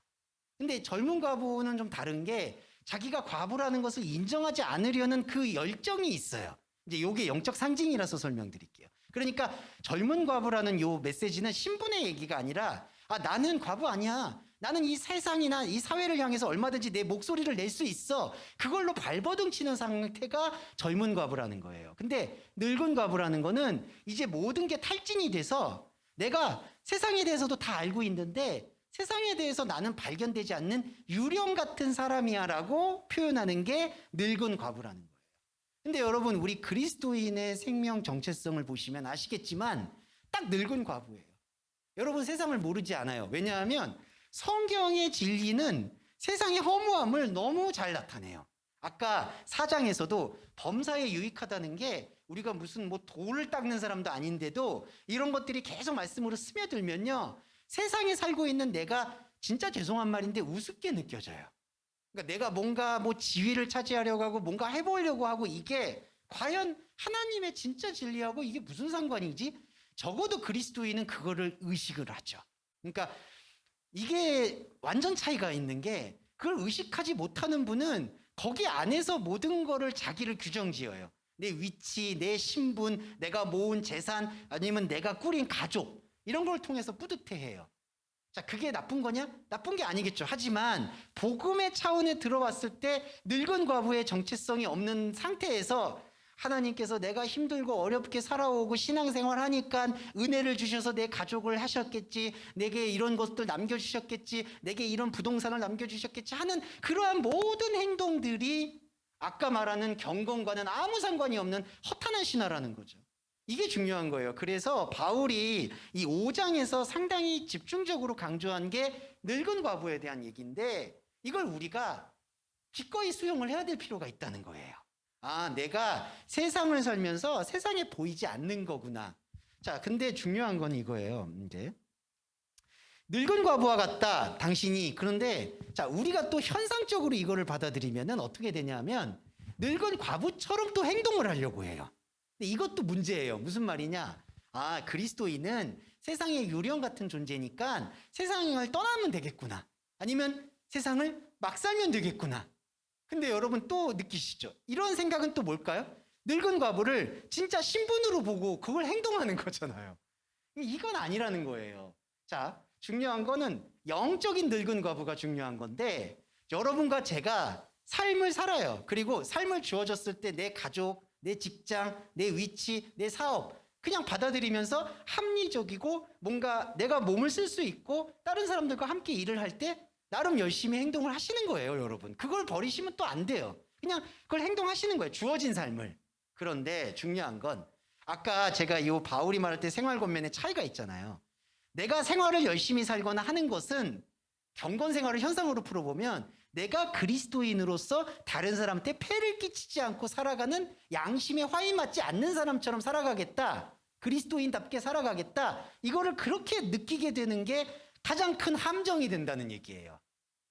근데 젊은 과부는 좀 다른 게 자기가 과부라는 것을 인정하지 않으려는 그 열정이 있어요. 이제 요게 영적 상징이라서 설명드릴게요. 그러니까 젊은 과부라는 요 메시지는 신분의 얘기가 아니라, 나는 과부 아니야. 나는 이 세상이나 이 사회를 향해서 얼마든지 내 목소리를 낼 수 있어. 그걸로 발버둥 치는 상태가 젊은 과부라는 거예요. 근데 늙은 과부라는 거는 이제 모든 게 탈진이 돼서 내가 세상에 대해서도 다 알고 있는데 세상에 대해서 나는 발견되지 않는 유령 같은 사람이야 라고 표현하는 게 늙은 과부라는 거예요. 근데 여러분, 우리 그리스도인의 생명 정체성을 보시면 아시겠지만 딱 늙은 과부예요. 여러분, 세상을 모르지 않아요. 왜냐하면 성경의 진리는 세상의 허무함을 너무 잘 나타내요. 아까 4장에서도 범사에 유익하다는 게, 우리가 무슨 뭐 돌을 닦는 사람도 아닌데도 이런 것들이 계속 말씀으로 스며들면요, 세상에 살고 있는 내가 진짜 죄송한 말인데 우습게 느껴져요. 그러니까 내가 뭔가 뭐 지위를 차지하려고 하고 뭔가 해보려고 하고 이게 과연 하나님의 진짜 진리하고 이게 무슨 상관이지? 적어도 그리스도인은 그거를 의식을 하죠. 그러니까 이게 완전 차이가 있는 게 그걸 의식하지 못하는 분은 거기 안에서 모든 거를 자기를 규정지어요. 내 위치, 내 신분, 내가 모은 재산, 아니면 내가 꾸린 가족 이런 걸 통해서 뿌듯해해요. 자, 그게 나쁜 거냐? 나쁜 게 아니겠죠. 하지만 복음의 차원에 들어왔을 때 늙은 과부의 정체성이 없는 상태에서 하나님께서 내가 힘들고 어렵게 살아오고 신앙생활 하니까 은혜를 주셔서 내 가족을 하셨겠지, 내게 이런 것들 남겨주셨겠지, 내게 이런 부동산을 남겨주셨겠지 하는 그러한 모든 행동들이 아까 말하는 경건과는 아무 상관이 없는 허탄한 신화라는 거죠. 이게 중요한 거예요. 그래서 바울이 이 5장에서 상당히 집중적으로 강조한 게 늙은 과부에 대한 얘기인데 이걸 우리가 기꺼이 수용을 해야 될 필요가 있다는 거예요. 아, 내가 세상을 살면서 세상에 보이지 않는 거구나. 자, 근데 중요한 건 이거예요. 이제 늙은 과부와 같다, 당신이. 그런데 자, 우리가 또 현상적으로 이거를 받아들이면은 어떻게 되냐면 늙은 과부처럼 또 행동을 하려고 해요. 근데 이것도 문제예요. 무슨 말이냐? 아, 그리스도인은 세상의 유령 같은 존재니까 세상을 떠나면 되겠구나. 아니면 세상을 막 살면 되겠구나. 근데 여러분 또 느끼시죠? 이런 생각은 또 뭘까요? 늙은 과부를 진짜 신분으로 보고 그걸 행동하는 거잖아요. 이건 아니라는 거예요. 자, 중요한 거는 영적인 늙은 과부가 중요한 건데 여러분과 제가 삶을 살아요. 그리고 삶을 주어졌을 때 내 가족, 내 직장, 내 위치, 내 사업 그냥 받아들이면서 합리적이고 뭔가 내가 몸을 쓸 수 있고 다른 사람들과 함께 일을 할 때 나름 열심히 행동을 하시는 거예요, 여러분. 그걸 버리시면 또 안 돼요. 그냥 그걸 행동하시는 거예요, 주어진 삶을. 그런데 중요한 건 아까 제가 이 바울이 말할 때 생활 권면의 차이가 있잖아요. 내가 생활을 열심히 살거나 하는 것은 경건 생활을 현상으로 풀어보면 내가 그리스도인으로서 다른 사람한테 폐를 끼치지 않고 살아가는 양심에 화이 맞지 않는 사람처럼 살아가겠다. 그리스도인답게 살아가겠다. 이거를 그렇게 느끼게 되는 게 가장 큰 함정이 된다는 얘기예요.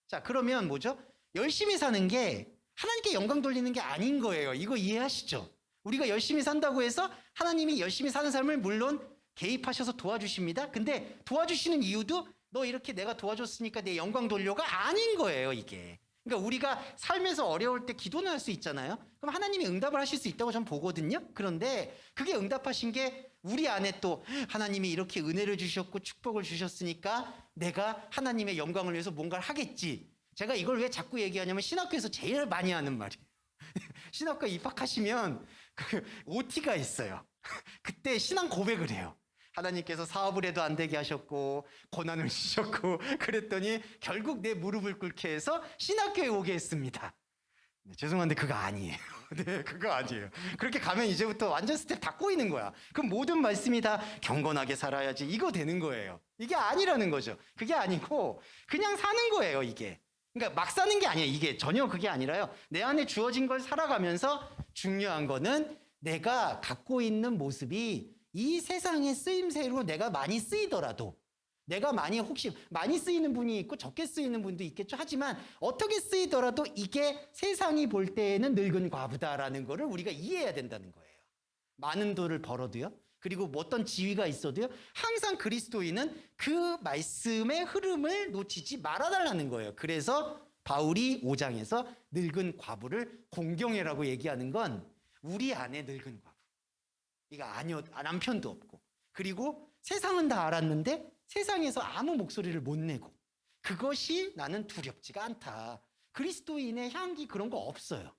자, 그러면 뭐죠? 열심히 사는 게 하나님께 영광 돌리는 게 아닌 거예요. 이거 이해하시죠? 우리가 열심히 산다고 해서 하나님이 열심히 사는 삶을 물론 개입하셔서 도와주십니다. 근데 도와주시는 이유도 너 이렇게 내가 도와줬으니까 내 영광 돌려가 아닌 거예요, 이게. 그러니까 우리가 삶에서 어려울 때 기도는 할 수 있잖아요. 그럼 하나님이 응답을 하실 수 있다고 저는 보거든요. 그런데 그게 응답하신 게 우리 안에 또 하나님이 이렇게 은혜를 주셨고 축복을 주셨으니까 내가 하나님의 영광을 위해서 뭔가를 하겠지. 제가 이걸 왜 자꾸 얘기하냐면 신학교에서 제일 많이 하는 말이에요. 신학교 입학하시면 그 OT가 있어요. 그때 신앙 고백을 해요. 하나님께서 사업을 해도 안 되게 하셨고 고난을 주셨고 그랬더니 결국 내 무릎을 꿇게 해서 신학교에 오게 했습니다. 네, 죄송한데 그거 아니에요. 네, 그거 아니에요. 그렇게 가면 이제부터 완전 스텝 다 꼬이는 거야. 그럼 모든 말씀이 다 경건하게 살아야지 이거 되는 거예요. 이게 아니라는 거죠. 그게 아니고 그냥 사는 거예요, 이게. 그러니까 막 사는 게 아니에요. 이게 전혀 그게 아니라요. 내 안에 주어진 걸 살아가면서 중요한 거는 내가 갖고 있는 모습이 이 세상의 쓰임새로 내가 많이 쓰이더라도 내가 혹시 많이 쓰이는 분이 있고 적게 쓰이는 분도 있겠죠. 하지만 어떻게 쓰이더라도 이게 세상이 볼 때에는 늙은 과부다라는 거를 우리가 이해해야 된다는 거예요. 많은 돈을 벌어도요. 그리고 뭐 어떤 지위가 있어도요. 항상 그리스도인은 그 말씀의 흐름을 놓치지 말아달라는 거예요. 그래서 바울이 5장에서 늙은 과부를 공경해라고 얘기하는 건 우리 안에 늙은 과부. 이거 아니요, 남편도 없고. 그리고 세상은 다 알았는데 세상에서 아무 목소리를 못 내고 그것이 나는 두렵지가 않다. 그리스도인의 향기 그런 거 없어요.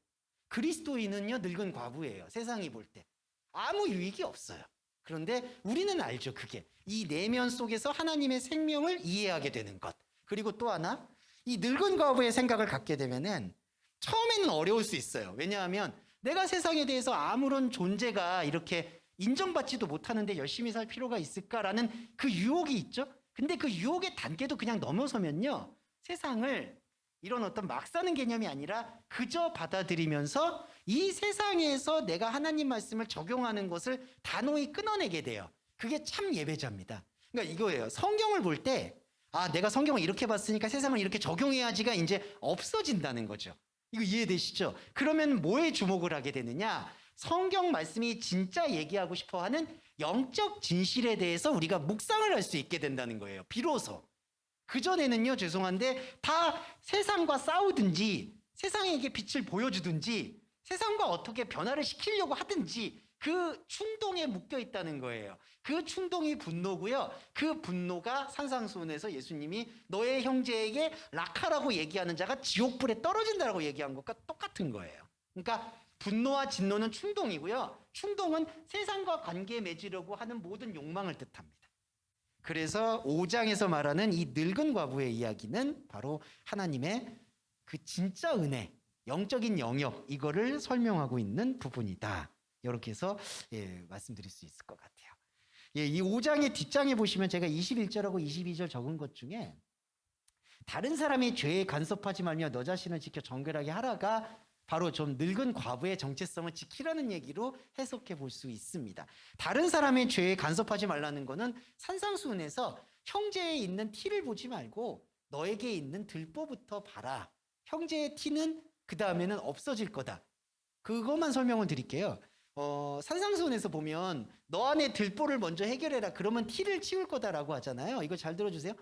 그리스도인은요 늙은 과부예요. 세상이 볼 때 아무 유익이 없어요. 그런데 우리는 알죠. 그게 이 내면 속에서 하나님의 생명을 이해하게 되는 것. 그리고 또 하나 이 늙은 과부의 생각을 갖게 되면은 처음에는 어려울 수 있어요. 왜냐하면 내가 세상에 대해서 아무런 존재가 이렇게 인정받지도 못하는데 열심히 살 필요가 있을까라는 그 유혹이 있죠. 근데 그 유혹의 단계도 그냥 넘어서면요. 세상을 이런 어떤 막 사는 개념이 아니라 그저 받아들이면서 이 세상에서 내가 하나님 말씀을 적용하는 것을 단호히 끊어내게 돼요. 그게 참 예배자입니다. 그러니까 이거예요. 성경을 볼 때 아, 내가 성경을 이렇게 봤으니까 세상을 이렇게 적용해야지가 이제 없어진다는 거죠. 이거 이해되시죠? 그러면 뭐에 주목을 하게 되느냐? 성경 말씀이 진짜 얘기하고 싶어 하는 영적 진실에 대해서 우리가 묵상을 할 수 있게 된다는 거예요. 비로소. 그전에는요, 죄송한데 다 세상과 싸우든지 세상에게 빛을 보여주든지 세상과 어떻게 변화를 시키려고 하든지 그 충동에 묶여 있다는 거예요. 그 충동이 분노고요. 그 분노가 산상수훈에서 예수님이 너의 형제에게 락하라고 얘기하는 자가 지옥불에 떨어진다라고 얘기한 것과 똑같은 거예요. 그러니까 분노와 진노는 충동이고요. 충동은 세상과 관계 맺으려고 하는 모든 욕망을 뜻합니다. 그래서 5장에서 말하는 이 늙은 과부의 이야기는 바로 하나님의 그 진짜 은혜, 영적인 영역, 이거를 설명하고 있는 부분이다. 이렇게 해서 말씀드릴 수 있을 것 같아요. 이 5장의 뒷장에 보시면 제가 21절하고 22절 적은 것 중에 다른 사람의 죄에 간섭하지 말며 너 자신을 지켜 정결하게 하라가 바로 좀 늙은 과부의 정체성을 지키라는 얘기로 해석해 볼 수 있습니다. 다른 사람의 죄에 간섭하지 말라는 거는 산상수훈에서 형제에 있는 티를 보지 말고 너에게 있는 들보부터 봐라. 형제의 티는 그 다음에는 없어질 거다. 그것만 설명을 드릴게요. 산상수훈에서 보면 너 안에 들보를 먼저 해결해라. 그러면 티를 치울 거다라고 하잖아요. 이거 잘 들어주세요.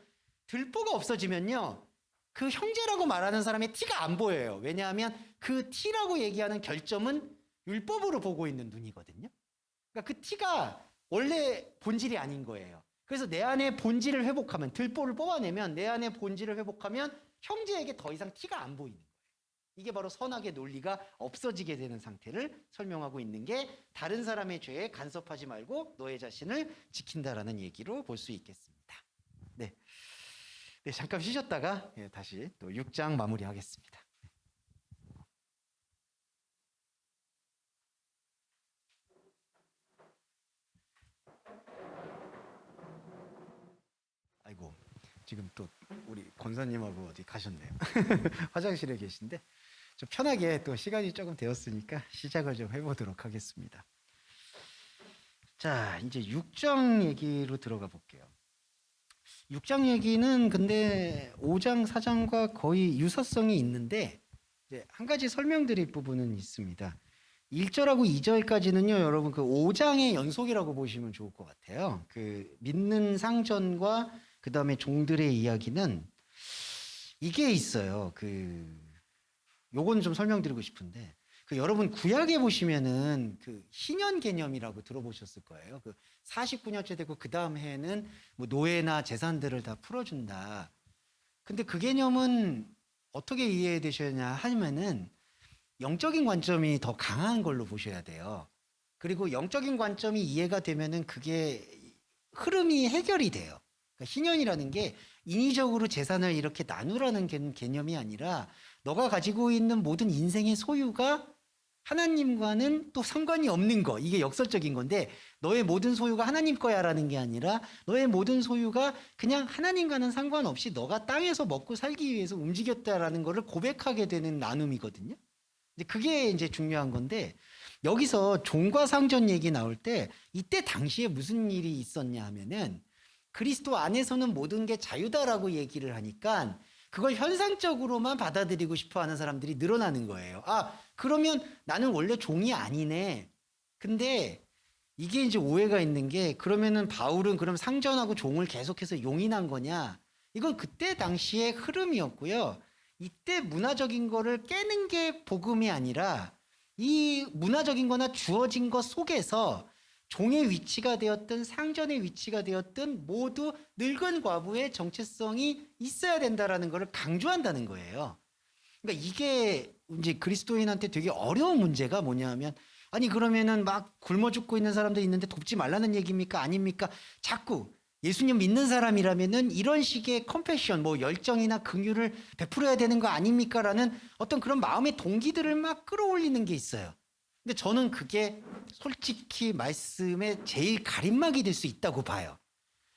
들보가 없어지면요, 그 형제라고 말하는 사람의 티가 안 보여요. 왜냐하면 그 티라고 얘기하는 결점은 율법으로 보고 있는 눈이거든요. 그러니까 그 티가 원래 본질이 아닌 거예요. 그래서 내 안에 본질을 회복하면, 들보를 뽑아내면 내 안에 본질을 회복하면 형제에게 더 이상 티가 안 보이는 거예요. 이게 바로 선악의 논리가 없어지게 되는 상태를 설명하고 있는 게 다른 사람의 죄에 간섭하지 말고 너의 자신을 지킨다라는 얘기로 볼 수 있겠습니다. 네, 잠깐 쉬셨다가 다시 또 6장 마무리하겠습니다. 아이고, 지금 또 우리 권사님하고 어디 가셨네요. 화장실에 계신데 좀 편하게 또 시간이 조금 되었으니까 시작을 좀 해보도록 하겠습니다. 자, 이제 6장 얘기로 들어가 볼게요. 6장 얘기는 근데 5장, 4장과 거의 유사성이 있는데 이제 한 가지 설명드릴 부분은 있습니다. 1절하고 2절까지는요, 여러분 그 5장의 연속이라고 보시면 좋을 것 같아요. 그 믿는 상전과 그 다음에 종들의 이야기는 이게 있어요. 요건 좀 설명드리고 싶은데, 여러분 구약에 보시면은 그 희년 개념이라고 들어보셨을 거예요. 49년째 되고 그 다음 해에는 뭐 노예나 재산들을 다 풀어준다. 근데 그 개념은 어떻게 이해되셔야 하면은 영적인 관점이 더 강한 걸로 보셔야 돼요. 그리고 영적인 관점이 이해가 되면은 그게 흐름이 해결이 돼요. 그러니까 희년이라는 게 인위적으로 재산을 이렇게 나누라는 개념이 아니라 너가 가지고 있는 모든 인생의 소유가 하나님과는 또 상관이 없는 거, 이게 역설적인 건데 너의 모든 소유가 하나님 거야라는 게 아니라 너의 모든 소유가 그냥 하나님과는 상관없이 너가 땅에서 먹고 살기 위해서 움직였다라는 거를 고백하게 되는 나눔이거든요. 그게 이제 중요한 건데, 여기서 종과 상전 얘기 나올 때 이때 당시에 무슨 일이 있었냐 하면은 그리스도 안에서는 모든 게 자유다라고 얘기를 하니까 그걸 현상적으로만 받아들이고 싶어 하는 사람들이 늘어나는 거예요. 아, 그러면 나는 원래 종이 아니네. 근데 이게 이제 오해가 있는 게, 그러면은 바울은 그럼 상전하고 종을 계속해서 용인한 거냐? 이건 그때 당시의 흐름이었고요. 이때 문화적인 거를 깨는 게 복음이 아니라 이 문화적인 거나 주어진 것 속에서 종의 위치가 되었든 상전의 위치가 되었든 모두 늙은 과부의 정체성이 있어야 된다라는 것을 강조한다는 거예요. 그러니까 이게 이제 그리스도인한테 되게 어려운 문제가 뭐냐면, 아니 그러면은 막 굶어 죽고 있는 사람들 있는데 돕지 말라는 얘기입니까? 아닙니까? 자꾸 예수님 믿는 사람이라면은 이런 식의 컴패션, 뭐 열정이나 긍휼을 베풀어야 되는 거 아닙니까? 라는 어떤 그런 마음의 동기들을 막 끌어올리는 게 있어요. 근데 저는 그게 솔직히 말씀의 제일 가림막이 될 수 있다고 봐요.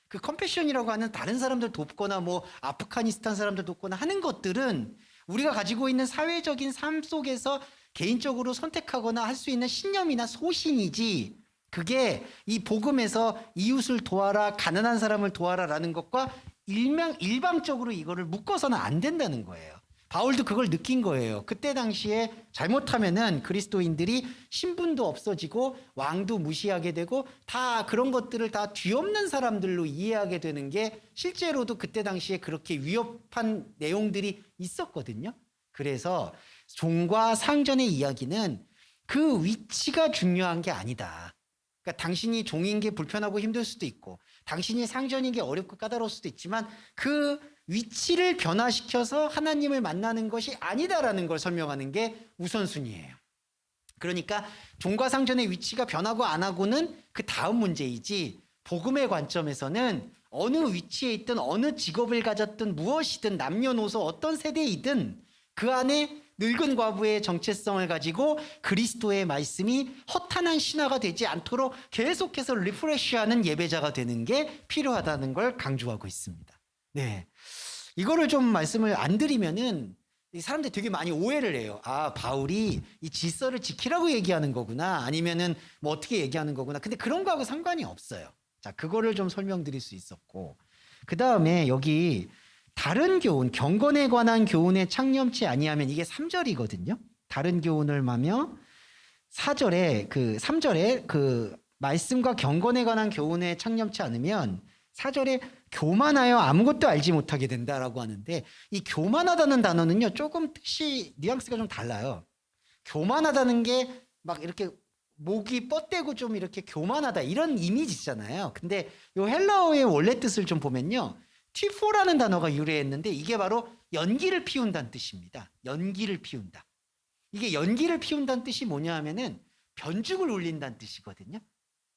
그 컴패션이라고 하는 다른 사람들 돕거나 뭐 아프가니스탄 사람들 돕거나 하는 것들은 우리가 가지고 있는 사회적인 삶 속에서 개인적으로 선택하거나 할 수 있는 신념이나 소신이지, 그게 이 복음에서 이웃을 도와라, 가난한 사람을 도와라라는 것과 일방적으로 이거를 묶어서는 안 된다는 거예요. 바울도 그걸 느낀 거예요. 그때 당시에 잘못하면은 그리스도인들이 신분도 없어지고 왕도 무시하게 되고 다 그런 것들을 다 뒤엎는 사람들로 이해하게 되는 게 실제로도 그때 당시에 그렇게 위협한 내용들이 있었거든요. 그래서 종과 상전의 이야기는 그 위치가 중요한 게 아니다. 그러니까 당신이 종인 게 불편하고 힘들 수도 있고 당신이 상전인 게 어렵고 까다로울 수도 있지만 그 위치를 변화시켜서 하나님을 만나는 것이 아니다라는 걸 설명하는 게 우선순위예요. 그러니까 종과 상전의 위치가 변하고 안 하고는 그 다음 문제이지 복음의 관점에서는 어느 위치에 있든 어느 직업을 가졌든 무엇이든 남녀노소 어떤 세대이든 그 안에 늙은 과부의 정체성을 가지고 그리스도의 말씀이 허탄한 신화가 되지 않도록 계속해서 리프레시하는 예배자가 되는 게 필요하다는 걸 강조하고 있습니다. 네, 이거를 좀 말씀을 안 드리면은 사람들이 되게 많이 오해를 해요. 아, 바울이 이 질서를 지키라고 얘기하는 거구나, 아니면은 뭐 어떻게 얘기하는 거구나. 근데 그런 거하고 상관이 없어요. 자, 그거를 좀 설명드릴 수 있었고, 그 다음에 여기 다른 교훈, 경건에 관한 교훈에 창념치 아니하면, 이게 3절이거든요. 다른 교훈을 마며 4절에 그 3절에 그 말씀과 경건에 관한 교훈에 창념치 않으면 4절에 교만하여 아무것도 알지 못하게 된다라고 하는데, 이 교만하다는 단어는요 조금 뜻이 뉘앙스가 좀 달라요. 교만하다는 게 막 이렇게 목이 뻗대고 좀 이렇게 교만하다 이런 이미지잖아요. 근데 이 헬라어의 원래 뜻을 좀 보면요, 티포라는 단어가 유래했는데 이게 바로 연기를 피운다는 뜻입니다. 연기를 피운다. 이게 연기를 피운다는 뜻이 뭐냐 하면은 변죽을 울린다는 뜻이거든요.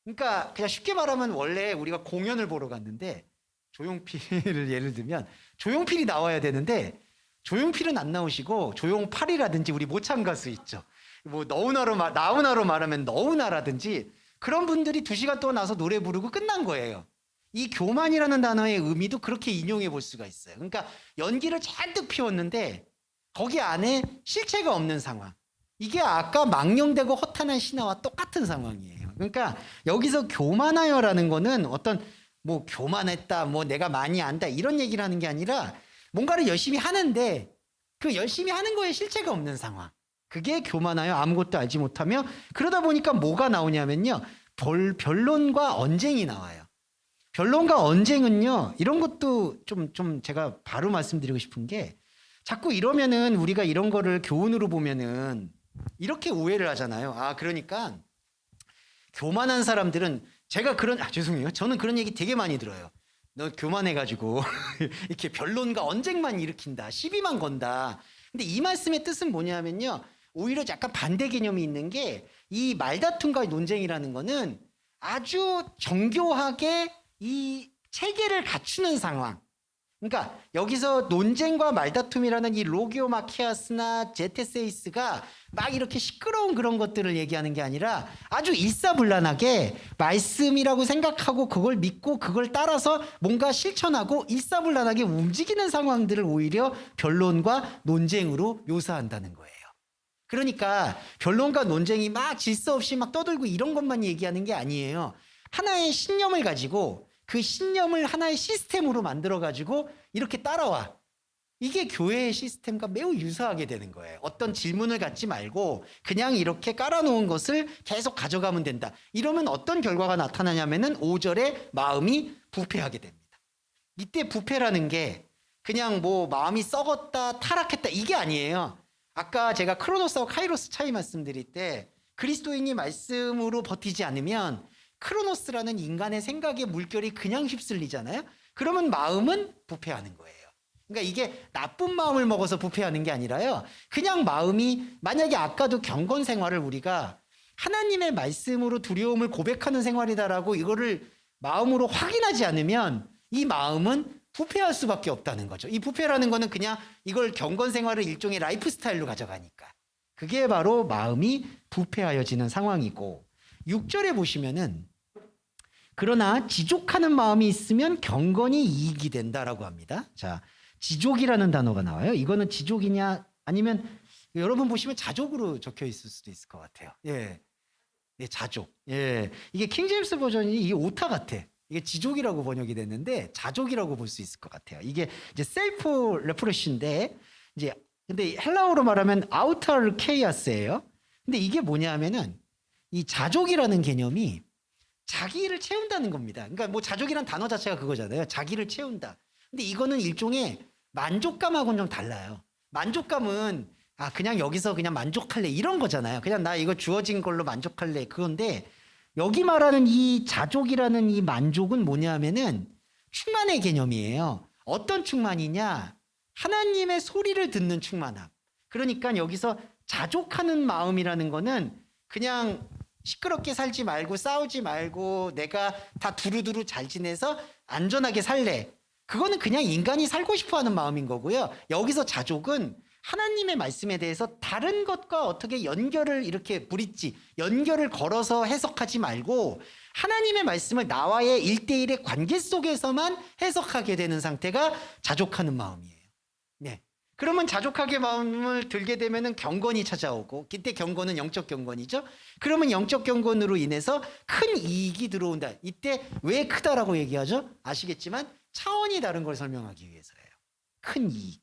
그러니까 그냥 쉽게 말하면 원래 우리가 공연을 보러 갔는데 조용필을 예를 들면 조용필이 나와야 되는데 조용필은 안 나오시고 조용팔이라든지 우리 모창 가수 있죠. 뭐 나훈아로 말하면 너훈아라든지 그런 분들이 2시간 동안 나와서 노래 부르고 끝난 거예요. 이 교만이라는 단어의 의미도 그렇게 인용해 볼 수가 있어요. 그러니까 연기를 잔뜩 피웠는데 거기 안에 실체가 없는 상황. 이게 아까 망령되고 허탄한 신화와 똑같은 상황이에요. 그러니까 여기서 교만하여라는 거는 어떤 뭐 교만했다, 뭐 내가 많이 안다 이런 얘기를 하는 게 아니라 뭔가를 열심히 하는데 그 열심히 하는 거에 실체가 없는 상황. 그게 교만하여 아무것도 알지 못하며, 그러다 보니까 뭐가 나오냐면요, 변론과 언쟁이 나와요. 변론과 언쟁은요, 이런 것도 좀 제가 바로 말씀드리고 싶은 게, 자꾸 이러면은 우리가 이런 거를 교훈으로 보면은 이렇게 오해를 하잖아요. 아, 그러니까 교만한 사람들은 죄송해요. 저는 그런 얘기 되게 많이 들어요. 너 교만해가지고 이렇게 변론과 언쟁만 일으킨다, 시비만 건다. 근데 이 말씀의 뜻은 뭐냐면요, 오히려 약간 반대 개념이 있는 게, 이 말다툼과 논쟁이라는 거는 아주 정교하게 이 체계를 갖추는 상황. 그러니까 여기서 논쟁과 말다툼이라는 이 로기오 마키아스나 제테세이스가 막 이렇게 시끄러운 그런 것들을 얘기하는 게 아니라 아주 일사불란하게 말씀이라고 생각하고 그걸 믿고 그걸 따라서 뭔가 실천하고 일사불란하게 움직이는 상황들을 오히려 변론과 논쟁으로 묘사한다는 거예요. 그러니까 변론과 논쟁이 막 질서 없이 막 떠들고 이런 것만 얘기하는 게 아니에요. 하나의 신념을 가지고 그 신념을 하나의 시스템으로 만들어가지고 이렇게 따라와. 이게 교회의 시스템과 매우 유사하게 되는 거예요. 어떤 질문을 갖지 말고 그냥 이렇게 깔아놓은 것을 계속 가져가면 된다. 이러면 어떤 결과가 나타나냐면은 5절에 마음이 부패하게 됩니다. 이때 부패라는 게 그냥 뭐 마음이 썩었다, 타락했다 이게 아니에요. 아까 제가 크로노스와 카이로스 차이 말씀드릴 때, 그리스도인이 말씀으로 버티지 않으면 크로노스라는 인간의 생각의 물결이 그냥 휩쓸리잖아요. 그러면 마음은 부패하는 거예요. 그러니까 이게 나쁜 마음을 먹어서 부패하는 게 아니라요, 그냥 마음이, 만약에 아까도 경건 생활을 우리가 하나님의 말씀으로 두려움을 고백하는 생활이다라고 이거를 마음으로 확인하지 않으면 이 마음은 부패할 수밖에 없다는 거죠. 이 부패라는 거는 그냥 이걸 경건 생활을 일종의 라이프 스타일로 가져가니까. 그게 바로 마음이 부패하여지는 상황이고, 6절에 보시면은 그러나 지족하는 마음이 있으면 경건이 이익이 된다라고 합니다. 자, 지족이라는 단어가 나와요. 이거는 지족이냐 아니면 여러분 보시면 자족으로 적혀 있을 수도 있을 것 같아요. 예, 네, 자족. 예, 이게 킹제임스 버전이 이게 오타 같아. 이게 지족이라고 번역이 됐는데 자족이라고 볼 수 있을 것 같아요. 이게 이제 셀프 레프레시인데 이제 근데 헬라어로 말하면 아우타르케이아스예요. 근데 이게 뭐냐면은 이 자족이라는 개념이 자기를 채운다는 겁니다. 그러니까 뭐 자족이란 단어 자체가 그거잖아요. 자기를 채운다. 근데 이거는 일종의 만족감하고는 좀 달라요. 만족감은 그냥 여기서 그냥 만족할래 이런 거잖아요. 그냥 나 이거 주어진 걸로 만족할래 그건데 여기 말하는 이 자족이라는 이 만족은 뭐냐면은 충만의 개념이에요. 어떤 충만이냐? 하나님의 소리를 듣는 충만함. 그러니까 여기서 자족하는 마음이라는 거는 그냥 시끄럽게 살지 말고 싸우지 말고 내가 다 두루두루 잘 지내서 안전하게 살래. 그거는 그냥 인간이 살고 싶어 하는 마음인 거고요. 여기서 자족은 하나님의 말씀에 대해서 다른 것과 어떻게 연결을 이렇게 브릿지, 연결을 걸어서 해석하지 말고 하나님의 말씀을 나와의 1대1의 관계 속에서만 해석하게 되는 상태가 자족하는 마음이에요. 네. 그러면 자족하게 마음을 들게 되면은 경건이 찾아오고, 그때 경건은 영적 경건이죠. 그러면 영적 경건으로 인해서 큰 이익이 들어온다. 이때 왜 크다라고 얘기하죠? 아시겠지만 차원이 다른 걸 설명하기 위해서예요. 큰 이익.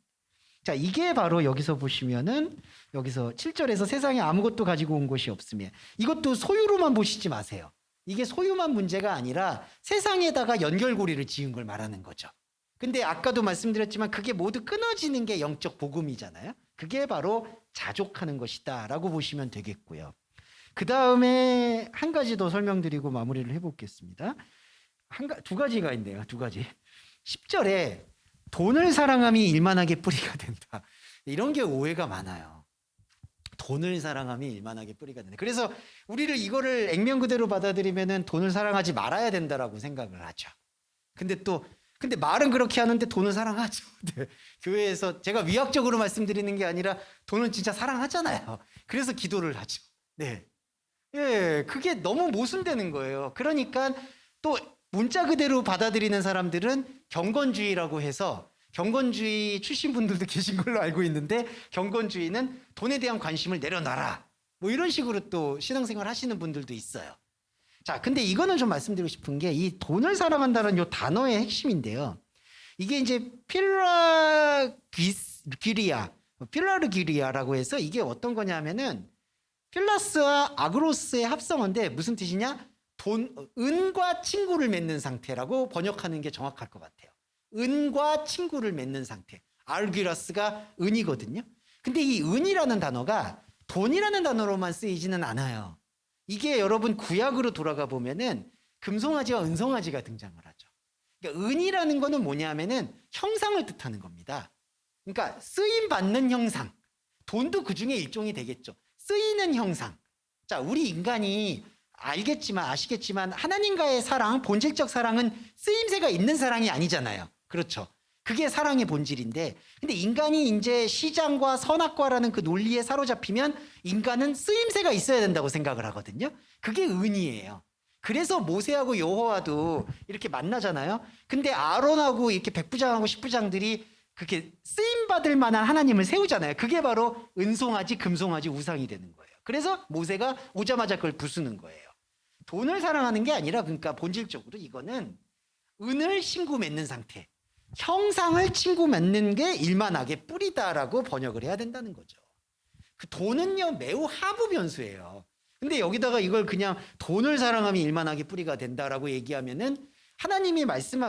자, 이게 바로 여기서 보시면은 여기서 7절에서 세상에 아무것도 가지고 온 것이 없으며, 이것도 소유로만 보시지 마세요. 이게 소유만 문제가 아니라 세상에다가 연결고리를 지은 걸 말하는 거죠. 근데 아까도 말씀드렸지만 그게 모두 끊어지는 게 영적 복음이잖아요. 그게 바로 자족하는 것이다 라고 보시면 되겠고요. 그 다음에 한 가지 더 설명드리고 마무리를 해보겠습니다. 두 가지가 있네요. 두 가지. 10절에 돈을 사랑함이 일만하게 뿌리가 된다. 이런 게 오해가 많아요. 돈을 사랑함이 일만하게 뿌리가 된다. 그래서 우리를 이거를 액면 그대로 받아들이면은 돈을 사랑하지 말아야 된다라고 생각을 하죠. 근데 말은 그렇게 하는데 돈을 사랑하죠. 네. 교회에서 제가 위학적으로 말씀드리는 게 아니라 돈은 진짜 사랑하잖아요. 그래서 기도를 하죠. 네. 예, 그게 너무 모순되는 거예요. 그러니까 또 문자 그대로 받아들이는 사람들은 경건주의라고 해서 경건주의 출신 분들도 계신 걸로 알고 있는데 경건주의는 돈에 대한 관심을 내려놔라. 뭐 이런 식으로 또 신앙생활 하시는 분들도 있어요. 자, 근데 이거는 좀 말씀드리고 싶은 게 이 돈을 사랑한다는 이 단어의 핵심인데요. 이게 이제 필라르기리아라고 해서 이게 어떤 거냐면은 필라스와 아그로스의 합성어인데 무슨 뜻이냐? 은과 친구를 맺는 상태라고 번역하는 게 정확할 것 같아요. 은과 친구를 맺는 상태. 알기라스가 은이거든요. 근데 이 은이라는 단어가 돈이라는 단어로만 쓰이지는 않아요. 이게 여러분 구약으로 돌아가 보면은 금송아지와 은송아지가 등장을 하죠. 그러니까 은이라는 거는 뭐냐면은 형상을 뜻하는 겁니다. 그러니까 쓰임 받는 형상. 돈도 그 중에 일종이 되겠죠. 쓰이는 형상. 자, 우리 인간이 아시겠지만 하나님과의 사랑, 본질적 사랑은 쓰임새가 있는 사랑이 아니잖아요. 그렇죠. 그게 사랑의 본질인데, 근데 인간이 이제 시장과 선악과라는 그 논리에 사로잡히면 인간은 쓰임새가 있어야 된다고 생각을 하거든요. 그게 은이에요. 그래서 모세하고 여호와도 이렇게 만나잖아요. 근데 아론하고 이렇게 백부장하고 십부장들이 그렇게 쓰임 받을 만한 하나님을 세우잖아요. 그게 바로 은송아지, 금송아지 우상이 되는 거예요. 그래서 모세가 오자마자 그걸 부수는 거예요. 돈을 사랑하는 게 아니라 그러니까 본질적으로 이거는 은을 친구 맺는 상태. 형상을 친구 맺는 게 일만하게 뿌리다라고 번역을 해야 된다는 거죠. 그 돈은요 매우 하부 변수예요. 근데 여기다가 이걸 그냥 돈을 사랑하면 일만하게 뿌리가 된다라고 얘기하면은 하나님이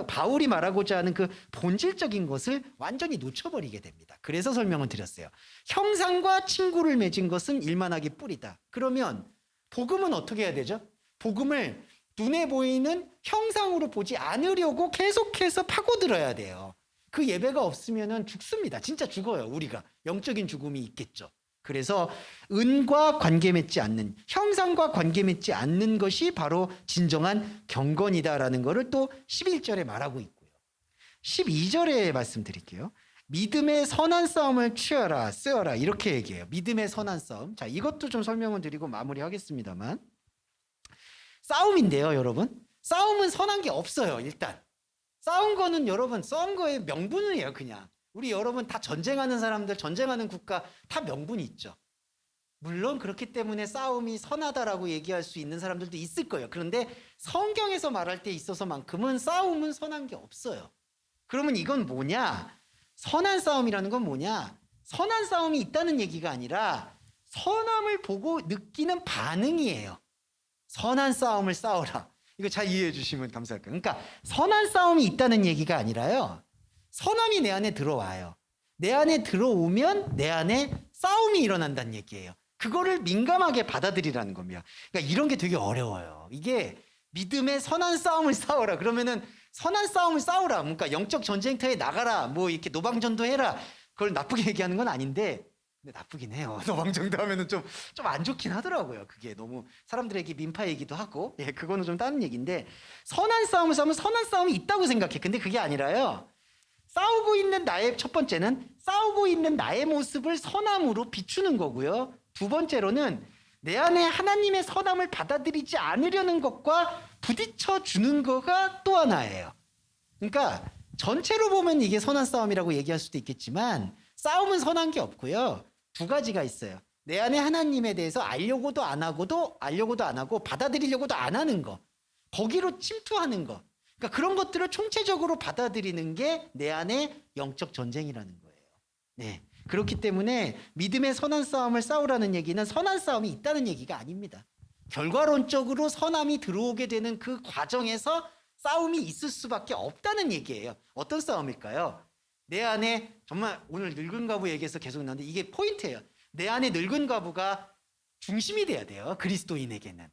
바울이 말하고자 하는 그 본질적인 것을 완전히 놓쳐버리게 됩니다. 그래서 설명을 드렸어요. 형상과 친구를 맺은 것은 일만하게 뿌리다. 그러면 복음은 어떻게 해야 되죠? 복음을 눈에 보이는 형상으로 보지 않으려고 계속해서 파고들어야 돼요. 그 예배가 없으면 죽습니다. 진짜 죽어요. 우리가 영적인 죽음이 있겠죠. 그래서 은과 관계 맺지 않는, 형상과 관계 맺지 않는 것이 바로 진정한 경건이다라는 것을 또 11절에 말하고 있고요. 12절에 말씀드릴게요. 믿음의 선한 싸움을 쓰여라 이렇게 얘기해요. 믿음의 선한 싸움. 자, 이것도 좀 설명을 드리고 마무리하겠습니다만, 싸움인데요, 여러분. 싸움은 선한 게 없어요. 일단 싸운 거는 여러분 싸운 거의 명분이에요. 그냥 우리 여러분 다 전쟁하는 사람들, 전쟁하는 국가 다 명분이 있죠. 물론 그렇기 때문에 싸움이 선하다라고 얘기할 수 있는 사람들도 있을 거예요. 그런데 성경에서 말할 때 있어서만큼은 싸움은 선한 게 없어요. 그러면 이건 뭐냐? 선한 싸움이라는 건 뭐냐? 선한 싸움이 있다는 얘기가 아니라 선함을 보고 느끼는 반응이에요. 선한 싸움을 싸워라. 이거 잘 이해해 주시면 감사할 거예요. 그러니까 선한 싸움이 있다는 얘기가 아니라요. 선함이 내 안에 들어와요. 내 안에 들어오면 내 안에 싸움이 일어난다는 얘기예요. 그거를 민감하게 받아들이라는 겁니다. 그러니까 이런 게 되게 어려워요. 이게 믿음의 선한 싸움을 싸워라. 그러면은 선한 싸움을 싸우라. 그러니까 영적 전쟁터에 나가라. 뭐 이렇게 노방전도 해라. 그걸 나쁘게 얘기하는 건 아닌데, 근데 나쁘긴 해요. 노방전도 하면은 좀 안 좋긴 하더라고요. 그게 너무 사람들에게 민파 얘기도 하고, 예, 그거는 좀 다른 얘기인데, 선한 싸움을 싸우면 선한 싸움이 있다고 생각해. 근데 그게 아니라요. 싸우고 있는 나의 첫 번째는 싸우고 있는 나의 모습을 선함으로 비추는 거고요. 두 번째로는 내 안에 하나님의 선함을 받아들이지 않으려는 것과 부딪혀 주는 거가 또 하나예요. 그러니까 전체로 보면 이게 선한 싸움이라고 얘기할 수도 있겠지만 싸움은 선한 게 없고요. 두 가지가 있어요. 내 안에 하나님에 대해서 알려고도 안 하고 받아들이려고도 안 하는 거. 거기로 침투하는 거. 그러니까 그런 것들을 총체적으로 받아들이는 게 내 안에 영적 전쟁이라는 거예요. 네. 그렇기 때문에 믿음의 선한 싸움을 싸우라는 얘기는 선한 싸움이 있다는 얘기가 아닙니다. 결과론적으로 선함이 들어오게 되는 그 과정에서 싸움이 있을 수밖에 없다는 얘기예요. 어떤 싸움일까요? 내 안에 정말 오늘 늙은 과부 얘기해서 계속 나오는데 이게 포인트예요. 내 안에 늙은 과부가 중심이 돼야 돼요. 그리스도인에게는.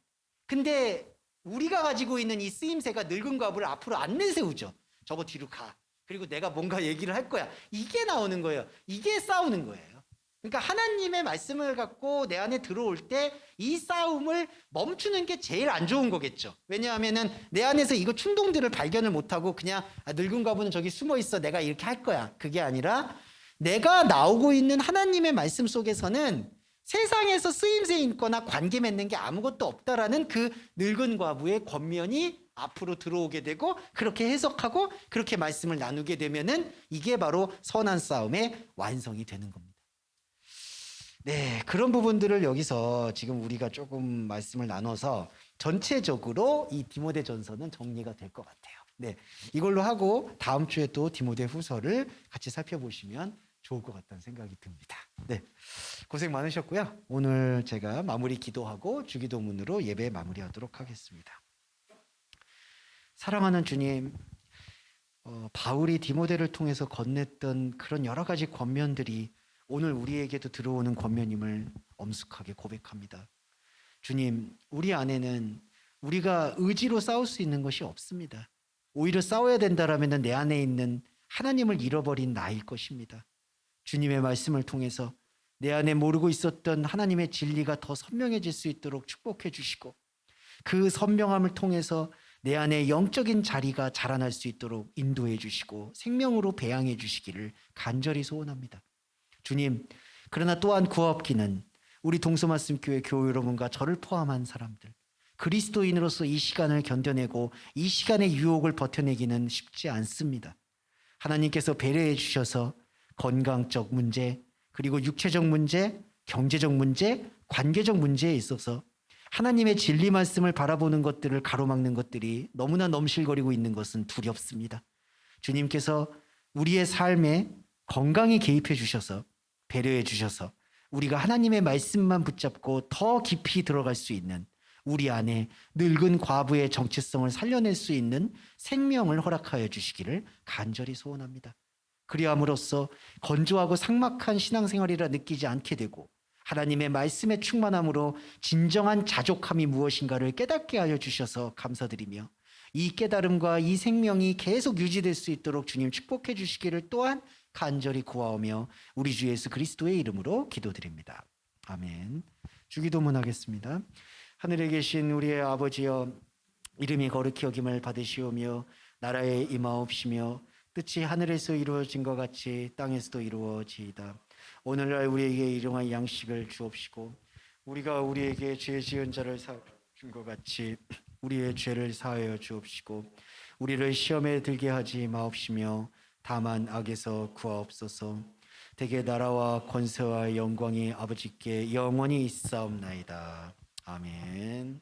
근데 우리가 가지고 있는 이 쓰임새가 늙은 과부를 앞으로 안 내세우죠. 저거 뒤로 가. 그리고 내가 뭔가 얘기를 할 거야. 이게 나오는 거예요. 이게 싸우는 거예요. 그러니까 하나님의 말씀을 갖고 내 안에 들어올 때 이 싸움을 멈추는 게 제일 안 좋은 거겠죠. 왜냐하면은 내 안에서 이거 충동들을 발견을 못하고 그냥 늙은 과부는 저기 숨어 있어. 내가 이렇게 할 거야. 그게 아니라 내가 나오고 있는 하나님의 말씀 속에서는 세상에서 쓰임새 있거나 관계 맺는 게 아무것도 없다라는 그 늙은 과부의 권면이 앞으로 들어오게 되고 그렇게 해석하고 그렇게 말씀을 나누게 되면은 이게 바로 선한 싸움의 완성이 되는 겁니다. 네, 그런 부분들을 여기서 지금 우리가 조금 말씀을 나눠서 전체적으로 이 디모데전서는 정리가 될 것 같아요. 네, 이걸로 하고 다음 주에 또 디모데 후서를 같이 살펴보시면 좋을 것 같다는 생각이 듭니다. 네, 고생 많으셨고요. 오늘 제가 마무리 기도하고 주기도문으로 예배 마무리하도록 하겠습니다. 사랑하는 주님, 바울이 디모데를 통해서 건넸던 그런 여러 가지 권면들이 오늘 우리에게도 들어오는 권면임을 엄숙하게 고백합니다. 주님, 우리 안에는 우리가 의지로 싸울 수 있는 것이 없습니다. 오히려 싸워야 된다라면 내 안에 있는 하나님을 잃어버린 나일 것입니다. 주님의 말씀을 통해서 내 안에 모르고 있었던 하나님의 진리가 더 선명해질 수 있도록 축복해 주시고 그 선명함을 통해서 내 안에 영적인 자리가 자라날 수 있도록 인도해 주시고 생명으로 배양해 주시기를 간절히 소원합니다. 주님, 그러나 또한 구하옵기는 우리 동서말씀교회 교회 여러분과 저를 포함한 사람들, 그리스도인으로서 이 시간을 견뎌내고 이 시간의 유혹을 버텨내기는 쉽지 않습니다. 하나님께서 배려해 주셔서 건강적 문제, 그리고 육체적 문제, 경제적 문제, 관계적 문제에 있어서 하나님의 진리 말씀을 바라보는 것들을 가로막는 것들이 너무나 넘실거리고 있는 것은 두렵습니다. 주님께서 우리의 삶에 건강히 개입해 주셔서 배려해 주셔서 우리가 하나님의 말씀만 붙잡고 더 깊이 들어갈 수 있는 우리 안에 늙은 과부의 정체성을 살려낼 수 있는 생명을 허락하여 주시기를 간절히 소원합니다. 그리함으로써 건조하고 삭막한 신앙생활이라 느끼지 않게 되고 하나님의 말씀의 충만함으로 진정한 자족함이 무엇인가를 깨닫게 하여 주셔서 감사드리며 이 깨달음과 이 생명이 계속 유지될 수 있도록 주님 축복해 주시기를 또한 간절히 구하오며 우리 주 예수 그리스도의 이름으로 기도드립니다. 아멘. 주기도문 하겠습니다. 하늘에 계신 우리의 아버지여, 이름이 거룩히 여김을 받으시오며 나라에 임하옵시며 뜻이 하늘에서 이루어진 것 같이 땅에서도 이루어지이다. 오늘날 우리에게 일용할 양식을 주옵시고 우리가 우리에게 죄 지은 자를 사준 것 같이 우리의 죄를 사하여 주옵시고 우리를 시험에 들게 하지 마옵시며 다만 악에서 구하옵소서. 대개 나라와 권세와 영광이 아버지께 영원히 있사옵나이다. 아멘.